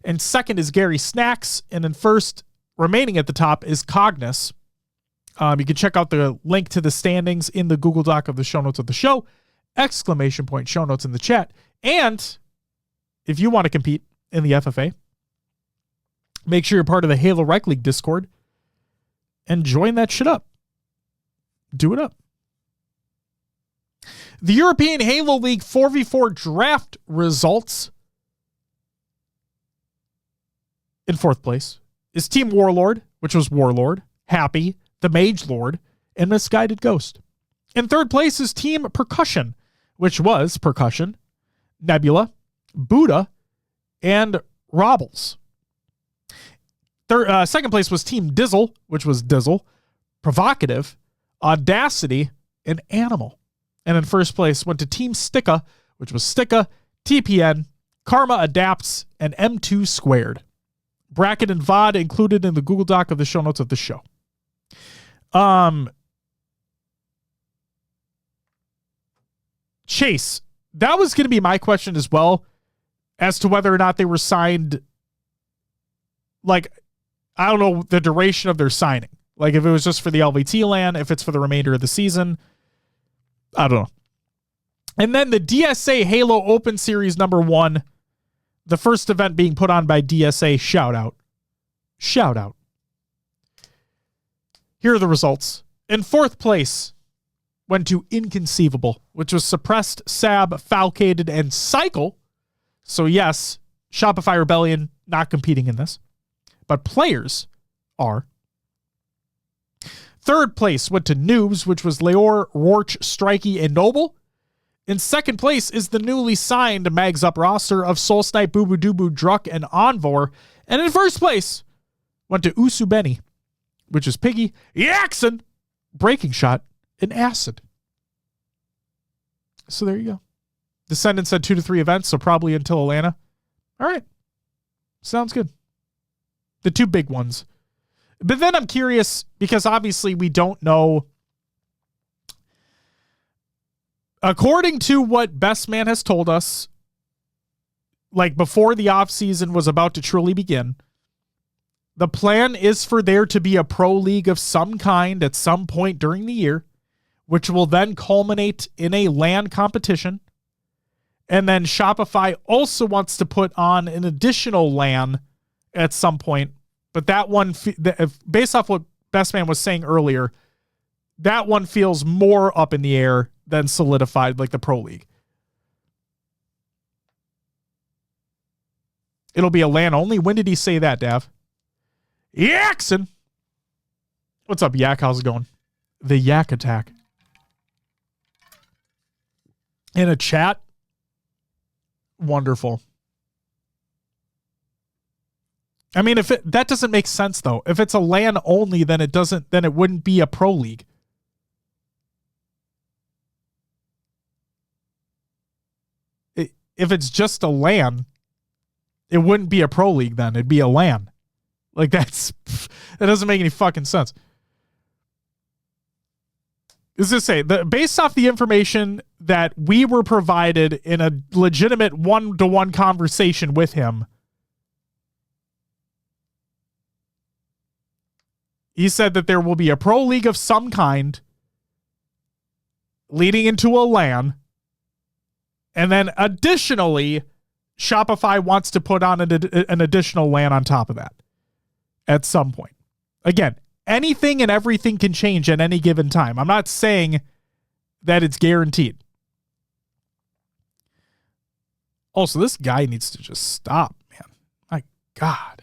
[SPEAKER 1] And 2nd is Gary Snacks. And in 1st, remaining at the top, is Cognis. You can check out the link to the standings in the Google Doc of the show notes of the show. ! Show notes in the chat. And if you want to compete in the FFA, make sure you're part of the Halo Rec League Discord and join that shit up. Do it up. The European Halo League 4v4 draft results. In 4th place is Team Warlord, which was Warlord, Happy, the Mage Lord, and Misguided Ghost. In 3rd place is Team Percussion, which was Percussion, Nebula, Buddha, and Robbles. 2nd place was Team Dizzle, which was Dizzle, Provocative, Audacity, and Animal. And in 1st place went to Team Sticka, which was Sticka, TPN, Karma Adapts, and M2 Squared. Bracket and VOD included in the Google Doc of the show notes of the show. Chase, that was going to be my question as well, as to whether or not they were signed. Like, I don't know the duration of their signing. Like, if it was just for the LVT LAN, if it's for the remainder of the season, I don't know. And then the DSA Halo Open Series number 1, the first event being put on by DSA. Shout out. Here are the results. In 4th place went to Inconceivable, which was Suppressed, Sab, Falcated, and Cycle. So yes, Shopify Rebellion not competing in this, but players are. 3rd place went to Noobs, which was Leor, Rorch, Strikey, and Noble. In second place is the newly signed Mags Up roster of Soul Snipe, Boo Boo Doo Boo, Druck, and Envor. And in first place went to Usubeni, which is Piggy, Yaxon, Breaking Shot, and Acid. So there you go. Descendants said 2 to 3 events, so probably until Atlanta. All right. Sounds good. The 2 big ones. But then I'm curious, because obviously we don't know. According to what Best Man has told us, like before the offseason was about to truly begin, the plan is for there to be a pro league of some kind at some point during the year, which will then culminate in a LAN competition. And then Shopify also wants to put on an additional LAN at some point. But that one, based off what Best Man was saying earlier, that one feels more up in the air than solidified like the Pro League. It'll be a LAN only. When did he say that, Dav? Yaxon! What's up, Yak? How's it going? The Yak attack. In a chat? Wonderful. I mean, that doesn't make sense though. If it's a LAN only, then it wouldn't be a Pro League. If it's just a LAN, it wouldn't be a Pro League then. It'd be a LAN. Like that doesn't make any fucking sense. Is to say that based off the information that we were provided in a legitimate one-to-one conversation with him, he said that there will be a Pro League of some kind leading into a LAN. And then additionally, Shopify wants to put on an additional LAN on top of that at some point. Again, anything and everything can change at any given time. I'm not saying that it's guaranteed. Also, this guy needs to just stop, man. My God.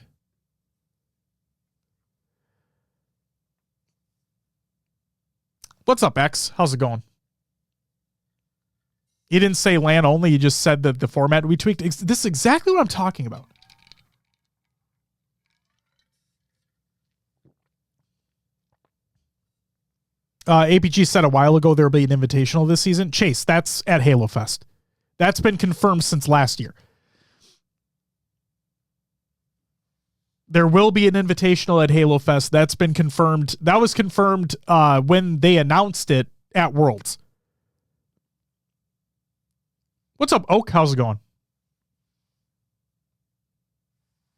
[SPEAKER 1] What's up, X? How's it going? He didn't say LAN only. He just said that the format we tweaked. This is exactly what I'm talking about. APG said a while ago there will be an invitational this season. Chase, that's at Halo Fest. That's been confirmed since last year. There will be an invitational at Halo Fest. That's been confirmed. That was confirmed when they announced it at Worlds. What's up, Oak? How's it going?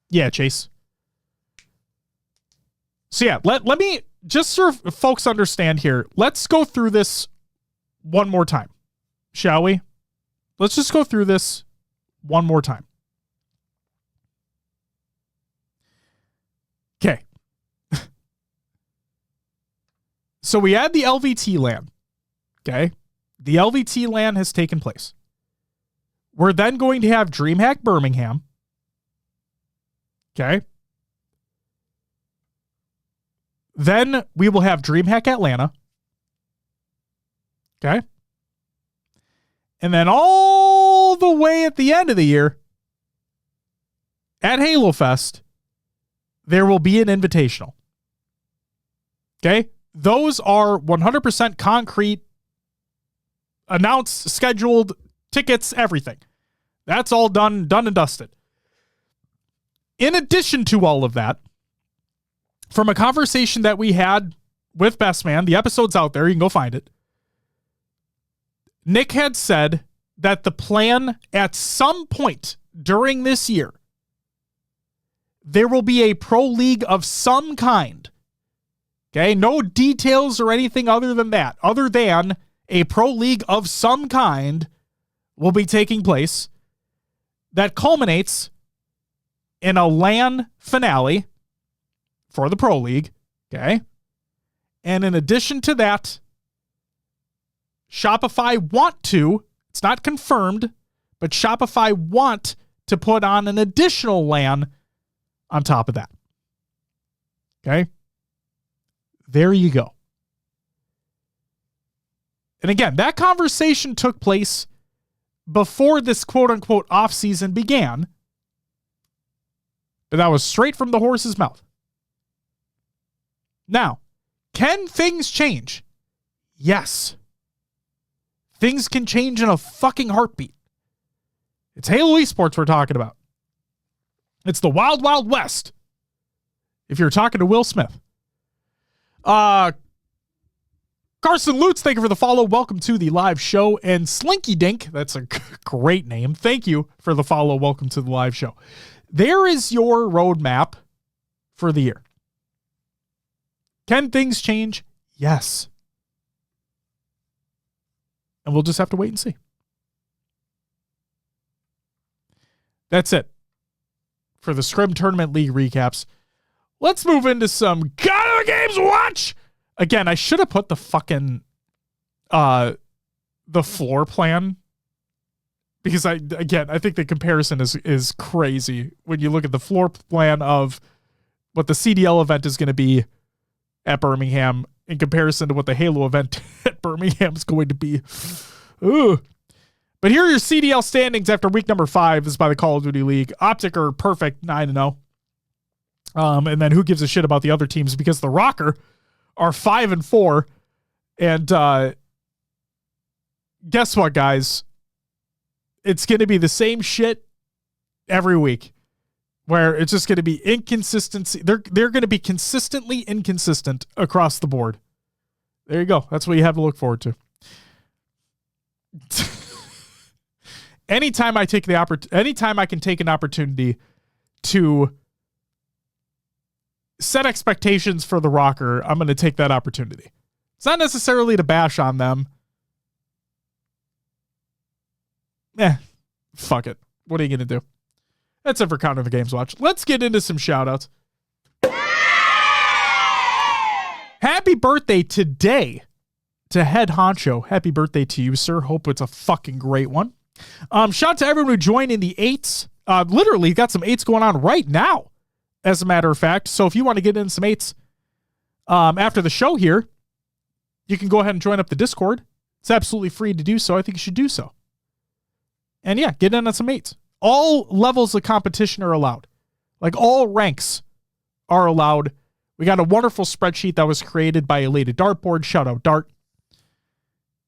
[SPEAKER 1] Yeah, Chase. So yeah, let me, just so folks understand here, let's go through this one more time, shall we? Let's just go through this one more time. Okay. So we had the LVT LAN. Okay. The LVT LAN has taken place. We're then going to have DreamHack Birmingham. Okay. Then we will have DreamHack Atlanta. Okay. And then all the way at the end of the year, at Halo Fest, there will be an invitational. Okay. Those are 100% concrete, announced, scheduled, tickets, everything. That's all done and dusted. In addition to all of that, from a conversation that we had with Best Man, the episode's out there, you can go find it. Nick had said that the plan at some point during this year, there will be a pro league of some kind. Okay, no details or anything other than that, other than a pro league of some kind will be taking place that culminates in a LAN finale for the Pro League, okay? And in addition to that, Shopify want to, it's not confirmed, but Shopify want to put on an additional LAN on top of that. Okay? There you go. And again, that conversation took place before this quote-unquote off-season began. But that was straight from the horse's mouth. Now, can things change? Yes. Things can change in a fucking heartbeat. It's Halo Esports we're talking about. It's the Wild Wild West. If you're talking to Will Smith. Carson Lutz, thank you for the follow. Welcome to the live show. And Slinky Dink, that's a great name. Thank you for the follow. Welcome to the live show. There is your roadmap for the year. Can things change? Yes. And we'll just have to wait and see. That's it for the Scrim Tournament League recaps. Let's move into some God of the Games watch. Again, I should have put the fucking the floor plan, because I think the comparison is crazy when you look at the floor plan of what the CDL event is going to be at Birmingham in comparison to what the Halo event at Birmingham is going to be. Ooh. But here are your CDL standings after week number 5. This is by the Call of Duty League. Optic are perfect, 9-0. And then who gives a shit about the other teams, because the Rocker are 5-4. And guess what, guys? It's going to be the same shit every week, where it's just going to be inconsistency. They're going to be consistently inconsistent across the board. There you go. That's what you have to look forward to. Anytime I can take an opportunity to set expectations for the Rocker, I'm going to take that opportunity. It's not necessarily to bash on them. Fuck it. What are you going to do? That's it for Counter the Games Watch. Let's get into some shoutouts. Happy birthday today to Head Honcho. Happy birthday to you, sir. Hope it's a fucking great one. Shout out to everyone who joined in the 8s. Literally got some 8s going on right now, as a matter of fact. So if you want to get in some 8s after the show here, you can go ahead and join up the Discord. It's absolutely free to do so. I think you should do so. And yeah, get in on some 8s. All levels of competition are allowed. Like, all ranks are allowed. We got a wonderful spreadsheet that was created by Elated Dartboard. Shout out Dart.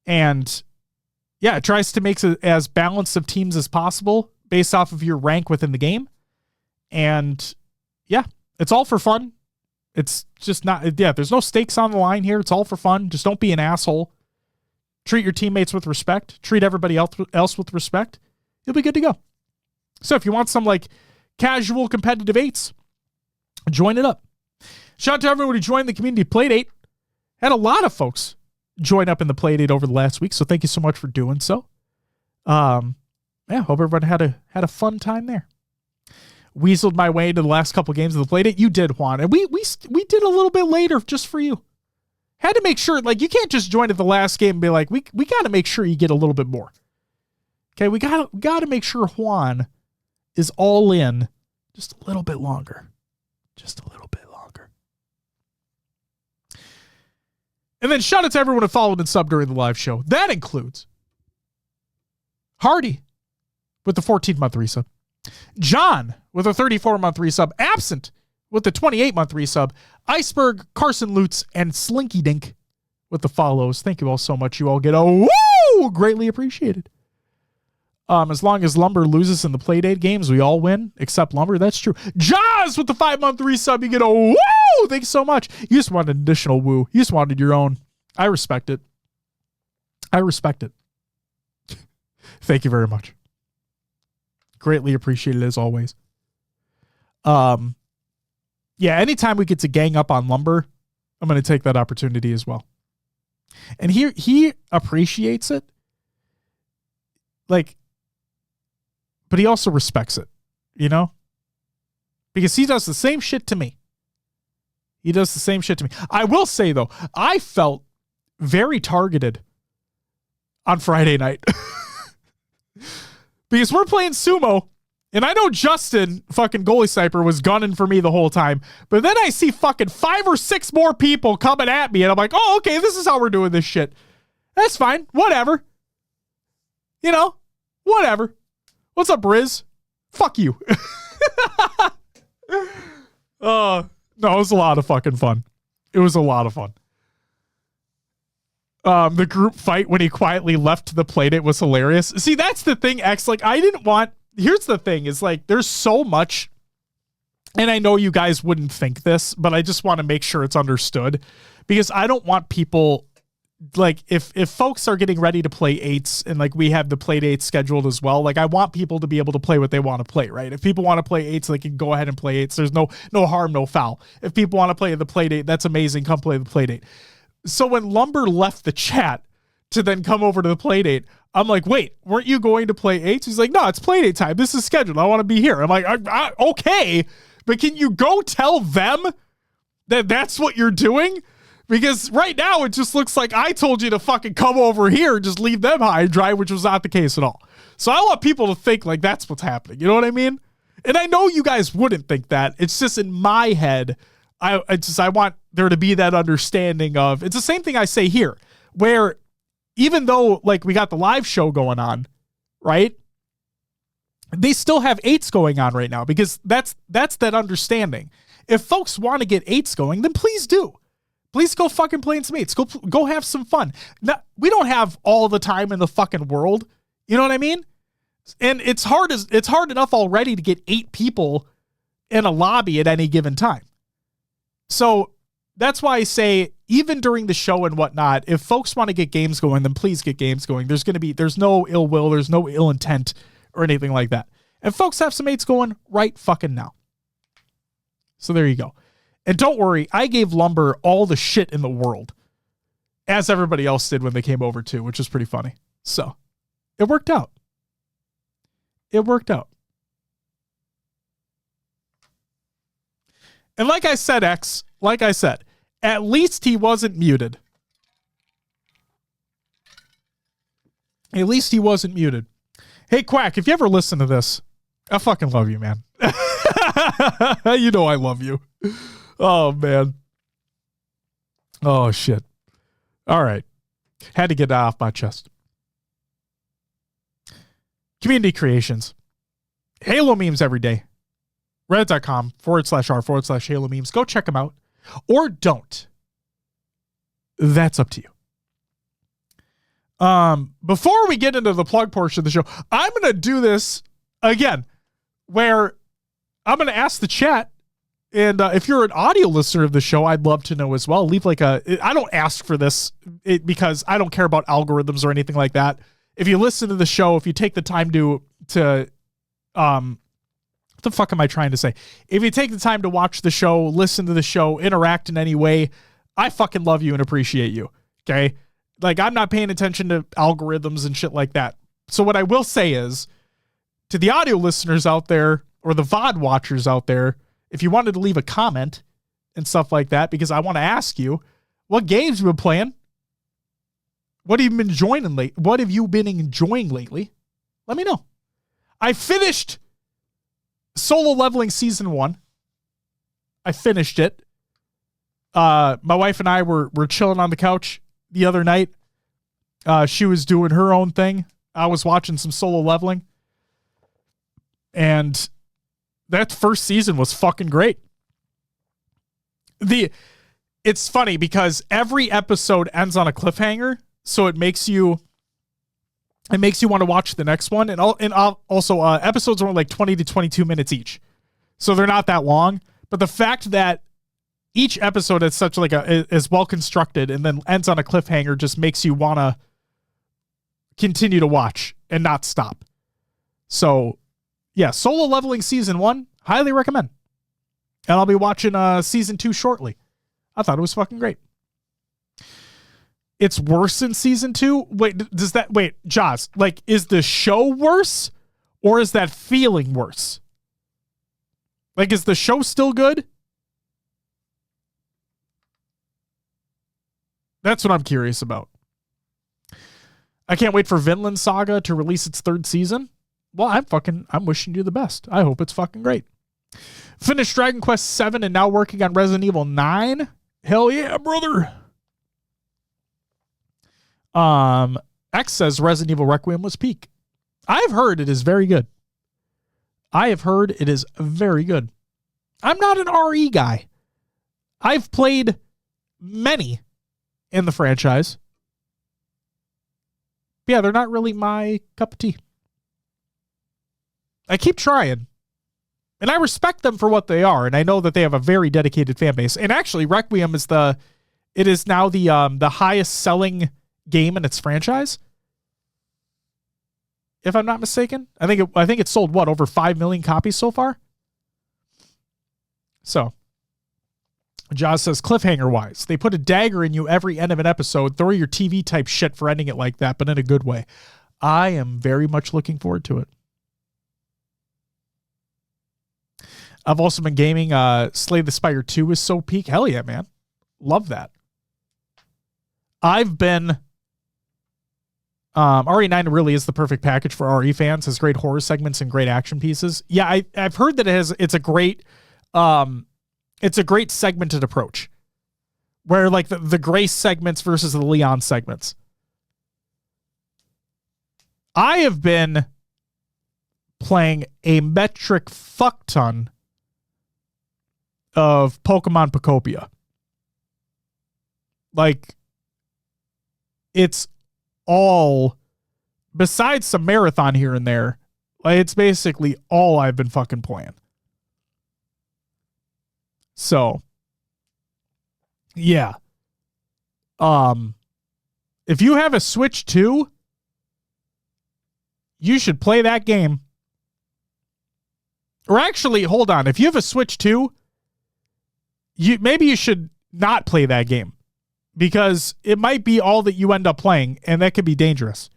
[SPEAKER 1] And yeah, it tries to make it as balanced of teams as possible based off of your rank within the game. And yeah, it's all for fun. It's just not, there's no stakes on the line here. It's all for fun. Just don't be an asshole. Treat your teammates with respect. Treat everybody else with respect. You'll be good to go. So if you want some like casual competitive 8s, join it up. Shout out to everyone who joined the community Playdate. Had a lot of folks join up in the Playdate over the last week, so thank you so much for doing so. Hope everyone had a fun time there. Weaseled my way into the last couple of games of the Playdate. You did, Juan, and we did a little bit later just for you. Had to make sure, like, you can't just join at the last game and be like, we got to make sure you get a little bit more. Okay, we got to make sure Juan is all in just a little bit longer. Just a little bit longer. And then shout out to everyone who followed and subbed during the live show. That includes Hardy with the 14-month resub. John with a 34-month resub. Absent with the 28-month resub. Iceberg, Carson Lutz, and Slinky Dink with the follows. Thank you all so much. You all get a woo! Greatly appreciated. As long as Lumber loses in the Playdate games, we all win, except Lumber. That's true. Jaws with the 5-month resub. You get a woo! Thanks so much. You just wanted an additional woo. You just wanted your own. I respect it. Thank you very much. Greatly appreciated as always. Yeah, anytime we get to gang up on Lumber, I'm going to take that opportunity as well. And he appreciates it. Like, but he also respects it, you know? Because he does the same shit to me. I will say, though, I felt very targeted on Friday night. Because we're playing sumo, and I know Justin, fucking goalie sniper, was gunning for me the whole time. But then I see fucking 5 or 6 more people coming at me, and I'm like, oh, okay, this is how we're doing this shit. That's fine. Whatever. You know? Whatever. What's up, Riz? Fuck you. No, it was a lot of fucking fun. It was a lot of fun. The group fight when he quietly left the playdate was hilarious. See, that's the thing, X. Like, here's the thing, is like, there's so much, and I know you guys wouldn't think this, but I just want to make sure it's understood, because I don't want people, like, if folks are getting ready to play 8s and like we have the play dates scheduled as well, like I want people to be able to play what they want to play, right? If people want to play 8s, they can go ahead and play 8s. There's no harm, no foul. If people want to play the play date, that's amazing. Come play the play date. So when Lumber left the chat to then come over to the play date, I'm like, wait, weren't you going to play 8s? He's like, no, it's play date time. This is scheduled. I want to be here. I'm like, okay, but can you go tell them that that's what you're doing? Because right now it just looks like I told you to fucking come over here and just leave them high and dry, which was not the case at all. So I want people to think like that's what's happening. You know what I mean? And I know you guys wouldn't think that. It's just in my head, I want there to be that understanding of, it's the same thing I say here, where even though like we got the live show going on, right? They still have 8s going on right now, because that's that understanding. If folks want to get 8s going, then please do. Please go fucking play in some 8s. Go have some fun. Now, we don't have all the time in the fucking world. You know what I mean? And it's hard enough already to get 8 people in a lobby at any given time. So that's why I say, even during the show and whatnot, if folks want to get games going, then please get games going. There's no ill will, there's no ill intent or anything like that. And folks have some 8s going right fucking now. So there you go. And don't worry, I gave Lumber all the shit in the world, as everybody else did when they came over too, which is pretty funny. So it worked out. It worked out. And like I said, X, at least he wasn't muted. At least he wasn't muted. Hey, Quack, if you ever listen to this, I fucking love you, man. You know I love you. Oh, man. Oh, shit. All right. Had to get that off my chest. Community creations. Halo memes every day. Reddit.com/r/Halo memes. Go check them out. Or don't. That's up to you. Before we get into the plug portion of the show, I'm going to do this again, where I'm going to ask the chat. And if you're an audio listener of the show, I'd love to know as well. Leave I don't ask for this because I don't care about algorithms or anything like that. If you listen to the show, if you take the time to what the fuck am I trying to say? If you take the time to watch the show, listen to the show, interact in any way, I fucking love you and appreciate you. Okay. Like, I'm not paying attention to algorithms and shit like that. So what I will say is, to the audio listeners out there, or the VOD watchers out there, if you wanted to leave a comment and stuff like that, because I want to ask you, what games you been playing? What have you been enjoying What have you been enjoying lately? Let me know. I finished Solo Leveling Season 1. I finished it. My wife and I were chilling on the couch the other night. She was doing her own thing. I was watching some Solo Leveling. And that first season was fucking great. It's funny because every episode ends on a cliffhanger, so it makes you want to watch the next one. And also episodes are like 20 to 22 minutes each, so they're not that long. But the fact that each episode is such is well constructed and then ends on a cliffhanger just makes you want to continue to watch and not stop. So yeah, Solo Leveling Season 1, highly recommend. And I'll be watching Season 2 shortly. I thought it was fucking great. It's worse in Season 2? Wait, Jaws, like, is the show worse? Or is that feeling worse? Like, is the show still good? That's what I'm curious about. I can't wait for Vinland Saga to release its 3rd season. Well, I'm wishing you the best. I hope it's fucking great. Finished Dragon Quest 7 and now working on Resident Evil 9. Hell yeah, brother. X says Resident Evil Requiem was peak. I've heard it is very good. I have heard it is very good. I'm not an RE guy. I've played many in the franchise. Yeah, they're not really my cup of tea. I keep trying. And I respect them for what they are, and I know that they have a very dedicated fan base. And actually, Requiem is now the highest selling game in its franchise, if I'm not mistaken. I think it sold over 5 million copies so far. So, Jaws says, cliffhanger wise, they put a dagger in you every end of an episode. Throw your TV type shit for ending it like that, but in a good way. I am very much looking forward to it. I've also been gaming. Slay the Spire 2 is so peak. Hell yeah, man. Love that. I've been... RE9 really is the perfect package for RE fans. Has great horror segments and great action pieces. Yeah, I've heard that it's a great segmented approach. Where like the Grace segments versus the Leon segments. I have been playing a metric fuck ton of Pokemon Pocopia. Like, it's all, besides some marathon here and there, like, it's basically all I've been fucking playing. So, yeah. If you have a Switch 2, you should play that game. Or actually, hold on. If you have a Switch 2, maybe you should not play that game, because it might be all that you end up playing, and that could be dangerous.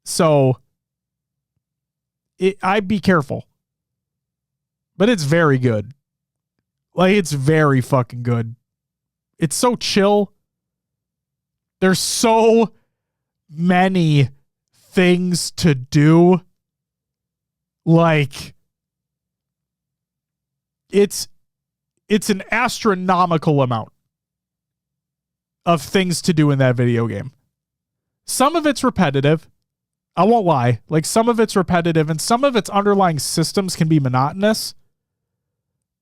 [SPEAKER 1] So I'd be careful. But it's very good. Like, it's very fucking good. It's so chill. There's so many things to do. Like, it's an astronomical amount of things to do in that video game. Some of it's repetitive. I won't lie. Like, some of it's repetitive, and some of its underlying systems can be monotonous.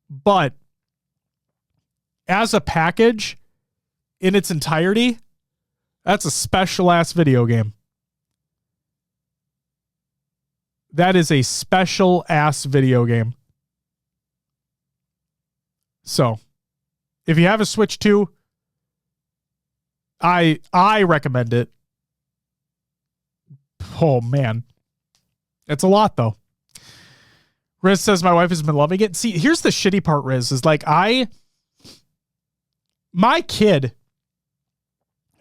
[SPEAKER 1] But as a package in its entirety, that's a special ass video game. That is a special ass video game. So, if you have a Switch 2, I recommend it. Oh, man. It's a lot, though. Riz says, my wife has been loving it. See, here's the shitty part, Riz, is like, my kid,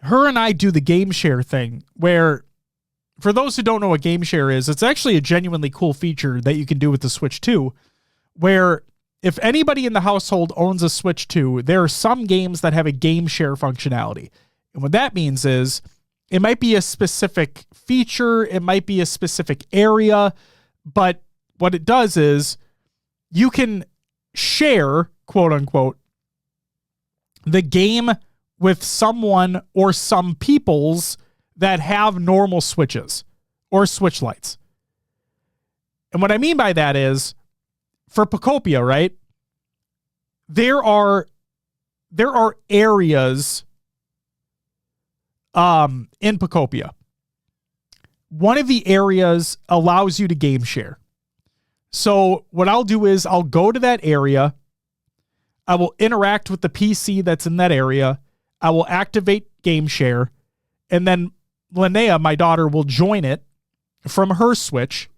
[SPEAKER 1] her and I do the game share thing, where, for those who don't know what game share is, it's actually a genuinely cool feature that you can do with the Switch 2, where if anybody in the household owns a Switch 2, there are some games that have a game share functionality. And what that means is it might be a specific feature, it might be a specific area, but what it does is you can share, quote unquote, the game with someone or some peoples that have normal Switches or Switch Lites. And what I mean by that is, for Pocopia, right? There are areas in Pocopia. One of the areas allows you to game share. So what I'll do is I'll go to that area. I will interact with the PC that's in that area. I will activate game share. And then Linnea, my daughter, will join it from her Switch.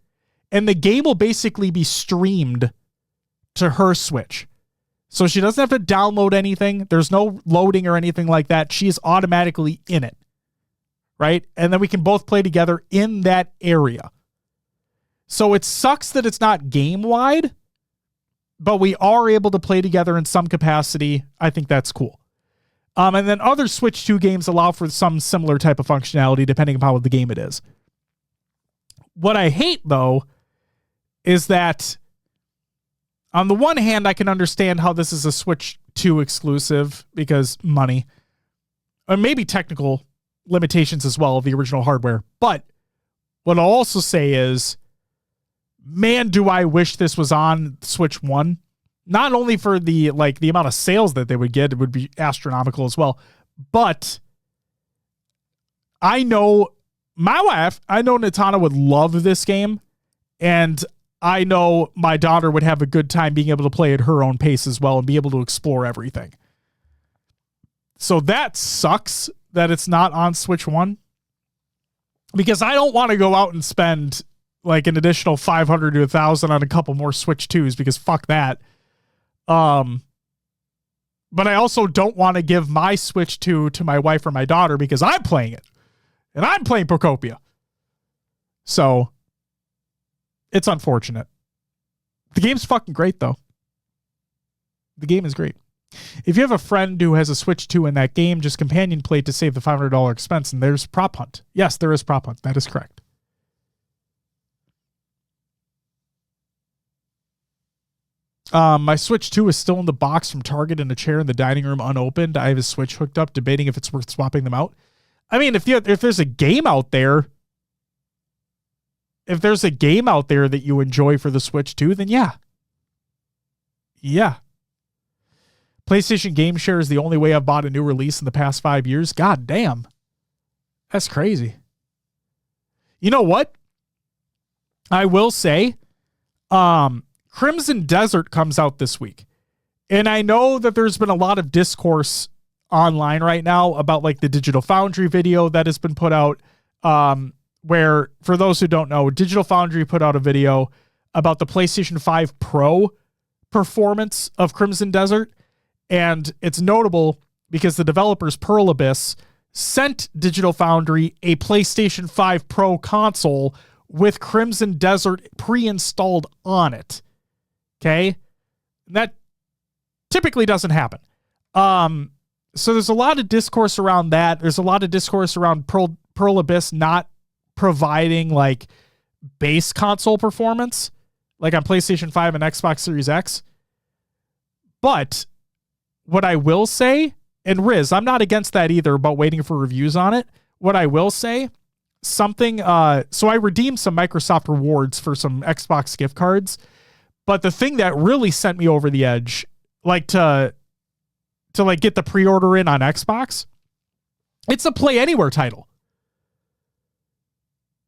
[SPEAKER 1] And the game will basically be streamed to her Switch. So she doesn't have to download anything. There's no loading or anything like that. She's automatically in it. Right? And then we can both play together in that area. So it sucks that it's not game-wide, but we are able to play together in some capacity. I think that's cool. And then other Switch 2 games allow for some similar type of functionality depending upon what the game it is. What I hate, though, is that on the one hand, I can understand how this is a Switch 2 exclusive because money, or maybe technical limitations as well of the original hardware. But What I'll also say is, man, do I wish this was on Switch 1. Not only for the amount of sales that they would get, it would be astronomical as well. But I know my wife, I know Natana would love this game. And I know my daughter would have a good time being able to play at her own pace as well and be able to explore everything. So that sucks that it's not on Switch 1. Because I don't want to go out and spend like an additional $500 to $1,000 on a couple more Switch 2s because fuck that. But I also don't want to give my Switch 2 to my wife or my daughter because I'm playing it. And I'm playing Procopia. So it's unfortunate. The game's fucking great though. The game is great. If you have a friend who has a Switch 2 in that game, just companion play to save the $500 expense, and there's Prop Hunt. Yes, there is Prop Hunt. That is correct. My Switch 2 is still in the box from Target in a chair in the dining room unopened. I have a Switch hooked up, debating if it's worth swapping them out. I mean, if there's a game out there, that you enjoy for the Switch 2, then yeah. Yeah. PlayStation Game Share is the only way I've bought a new release in the past 5 years. God damn. That's crazy. You know what? I will say, Crimson Desert comes out this week. And I know that there's been a lot of discourse online right now about like the Digital Foundry video that has been put out, where, for those who don't know, Digital Foundry put out a video about the PlayStation 5 Pro performance of Crimson Desert. And it's notable because the developers Pearl Abyss sent Digital Foundry a PlayStation 5 Pro console with Crimson Desert pre-installed on it. Okay? That typically doesn't happen. So there's a lot of discourse around that. There's a lot of discourse around Pearl Abyss not providing like base console performance, like on PlayStation 5 and Xbox Series X. But what I will say, and Riz, I'm not against that either about waiting for reviews on it. What I will say, so I redeemed some Microsoft rewards for some Xbox gift cards. But the thing that really sent me over the edge, like to like get the pre-order in on Xbox, it's a Play Anywhere title.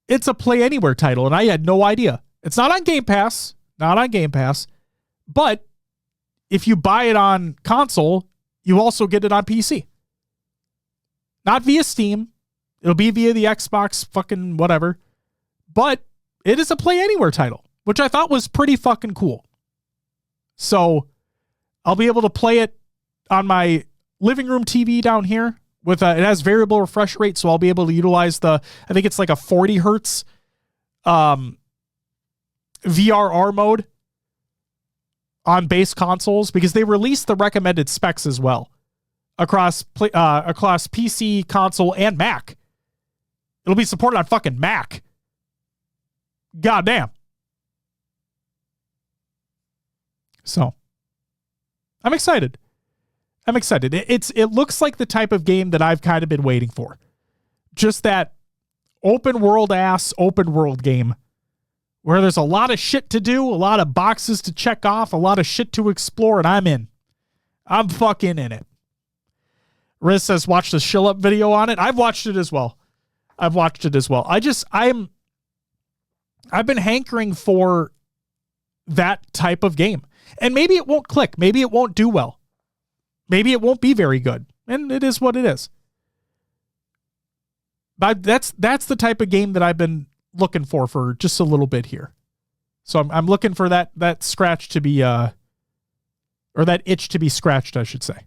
[SPEAKER 1] It's a Play Anywhere title, and I had no idea. It's not on Game Pass. But if you buy it on console, you also get it on PC. Not via Steam. It'll be via the Xbox fucking whatever. But it is a Play Anywhere title, which I thought was pretty fucking cool. So I'll be able to play it on my living room TV down here. It has variable refresh rate, so I'll be able to utilize I think it's like a 40 hertz VRR mode on base consoles, because they released the recommended specs as well across PC, console, and Mac. It'll be supported on fucking Mac. Goddamn. So, I'm excited. It looks like the type of game that I've kind of been waiting for. Just that open world game where there's a lot of shit to do, a lot of boxes to check off, a lot of shit to explore, and I'm in. I'm fucking in it. Riz says, watch the Shill Up video on it. I've watched it as well. I've been hankering for that type of game. And maybe it won't click. Maybe it won't do well. Maybe it won't be very good. And it is what it is. But that's the type of game that I've been looking for just a little bit here. So I'm looking for that scratch to be or that itch to be scratched, I should say.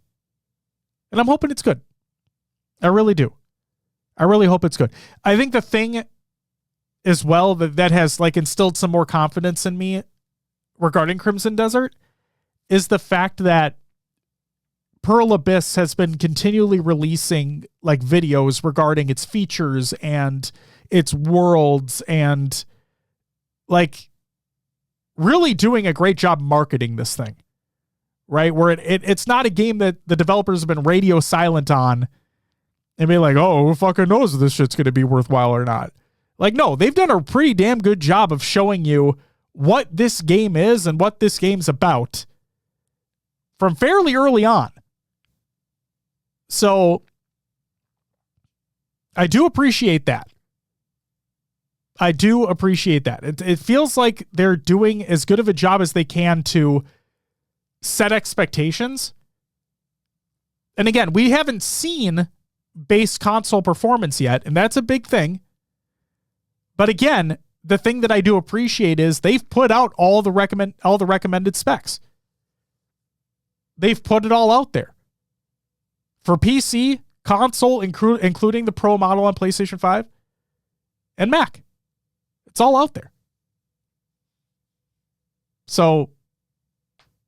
[SPEAKER 1] And I'm hoping it's good. I really do. I really hope it's good. I think the thing as well that has like instilled some more confidence in me regarding Crimson Desert is the fact that Pearl Abyss has been continually releasing like videos regarding its features and its worlds and like really doing a great job marketing this thing, right? Where it's not a game that the developers have been radio silent on and be like, oh, who fucking knows if this shit's going to be worthwhile or not. Like, no, they've done a pretty damn good job of showing you what this game is and what this game's about from fairly early on. So I do appreciate that. It feels like they're doing as good of a job as they can to set expectations. And again, we haven't seen base console performance yet, and that's a big thing. But again, the thing that I do appreciate is they've put out all the recommended specs. They've put it all out there. For PC, console, including the Pro model on PlayStation 5, and Mac. It's all out there. So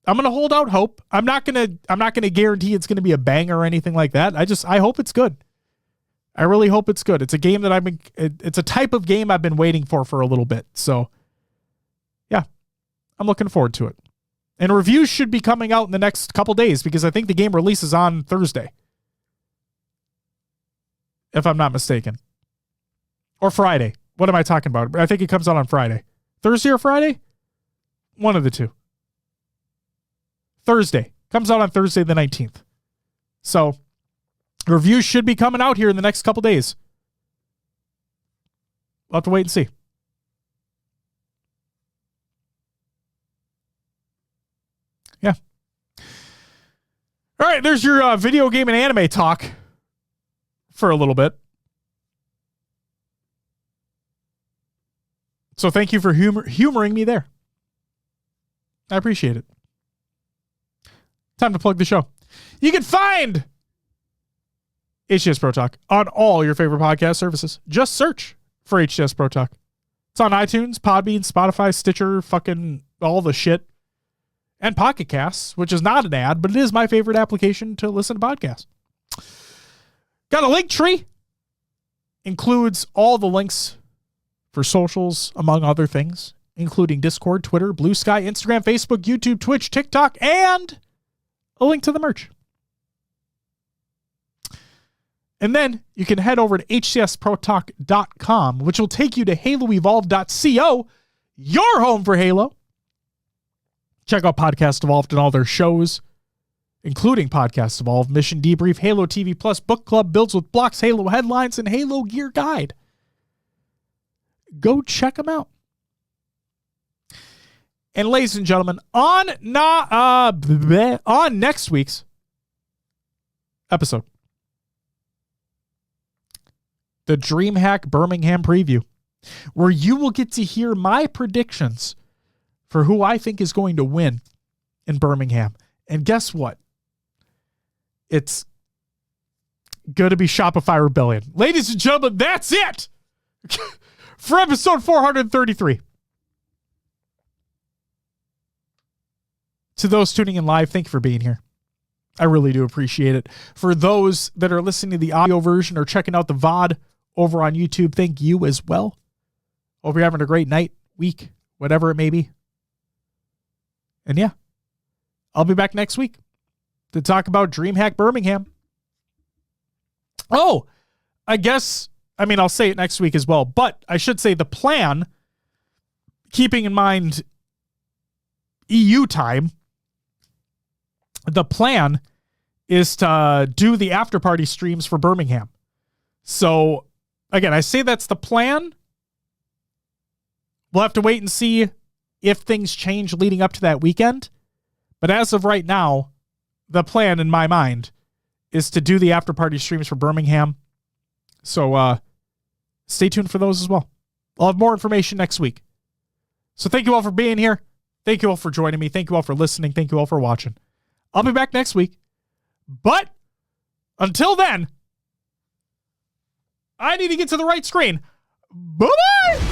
[SPEAKER 1] I'm going to hold out hope. I'm not going to guarantee it's going to be a banger or anything like that. I hope it's good. I really hope it's good. It's a game that it's a type of game I've been waiting for a little bit. So yeah, I'm looking forward to it. And reviews should be coming out in the next couple days because I think the game releases on Thursday, if I'm not mistaken. Or Friday. What am I talking about? I think it comes out on Friday. Thursday or Friday? One of the two. Thursday. Comes out on Thursday the 19th. So reviews should be coming out here in the next couple days. We'll have to wait and see. Yeah. All right, there's your video game and anime talk for a little bit. So thank you for humoring me there. I appreciate it. Time to plug the show. You can find HCS Pro Talk on all your favorite podcast services. Just search for HCS Pro Talk. It's on iTunes, Podbean, Spotify, Stitcher, fucking all the shit. And Pocket Casts, which is not an ad, but it is my favorite application to listen to podcasts. Got a link tree. Includes all the links for socials, among other things, including Discord, Twitter, Blue Sky, Instagram, Facebook, YouTube, Twitch, TikTok, and a link to the merch. And then you can head over to hcsprotalk.com, which will take you to haloevolve.co, your home for Halo. Check out Podcast Evolved and all their shows, including Podcast Evolved, Mission Debrief, Halo TV Plus, Book Club, Builds with Blocks, Halo Headlines, and Halo Gear Guide. Go check them out. And ladies and gentlemen, on next week's episode, the DreamHack Birmingham preview, where you will get to hear my predictions for who I think is going to win in Birmingham. And guess what? It's going to be Shopify Rebellion. Ladies and gentlemen, that's it for episode 433. To those tuning in live, thank you for being here. I really do appreciate it. For those that are listening to the audio version or checking out the VOD over on YouTube, thank you as well. Hope you're having a great night, week, whatever it may be. And yeah, I'll be back next week to talk about DreamHack Birmingham. Oh, I'll say it next week as well, but I should say the plan, keeping in mind EU time, the plan is to do the after party streams for Birmingham. So again, I say that's the plan. We'll have to wait and see if things change leading up to that weekend. But as of right now, the plan in my mind is to do the after party streams for Birmingham. So stay tuned for those as well. I'll have more information next week. So thank you all for being here. Thank you all for joining me. Thank you all for listening. Thank you all for watching. I'll be back next week. But until then, I need to get to the right screen. Bye-bye!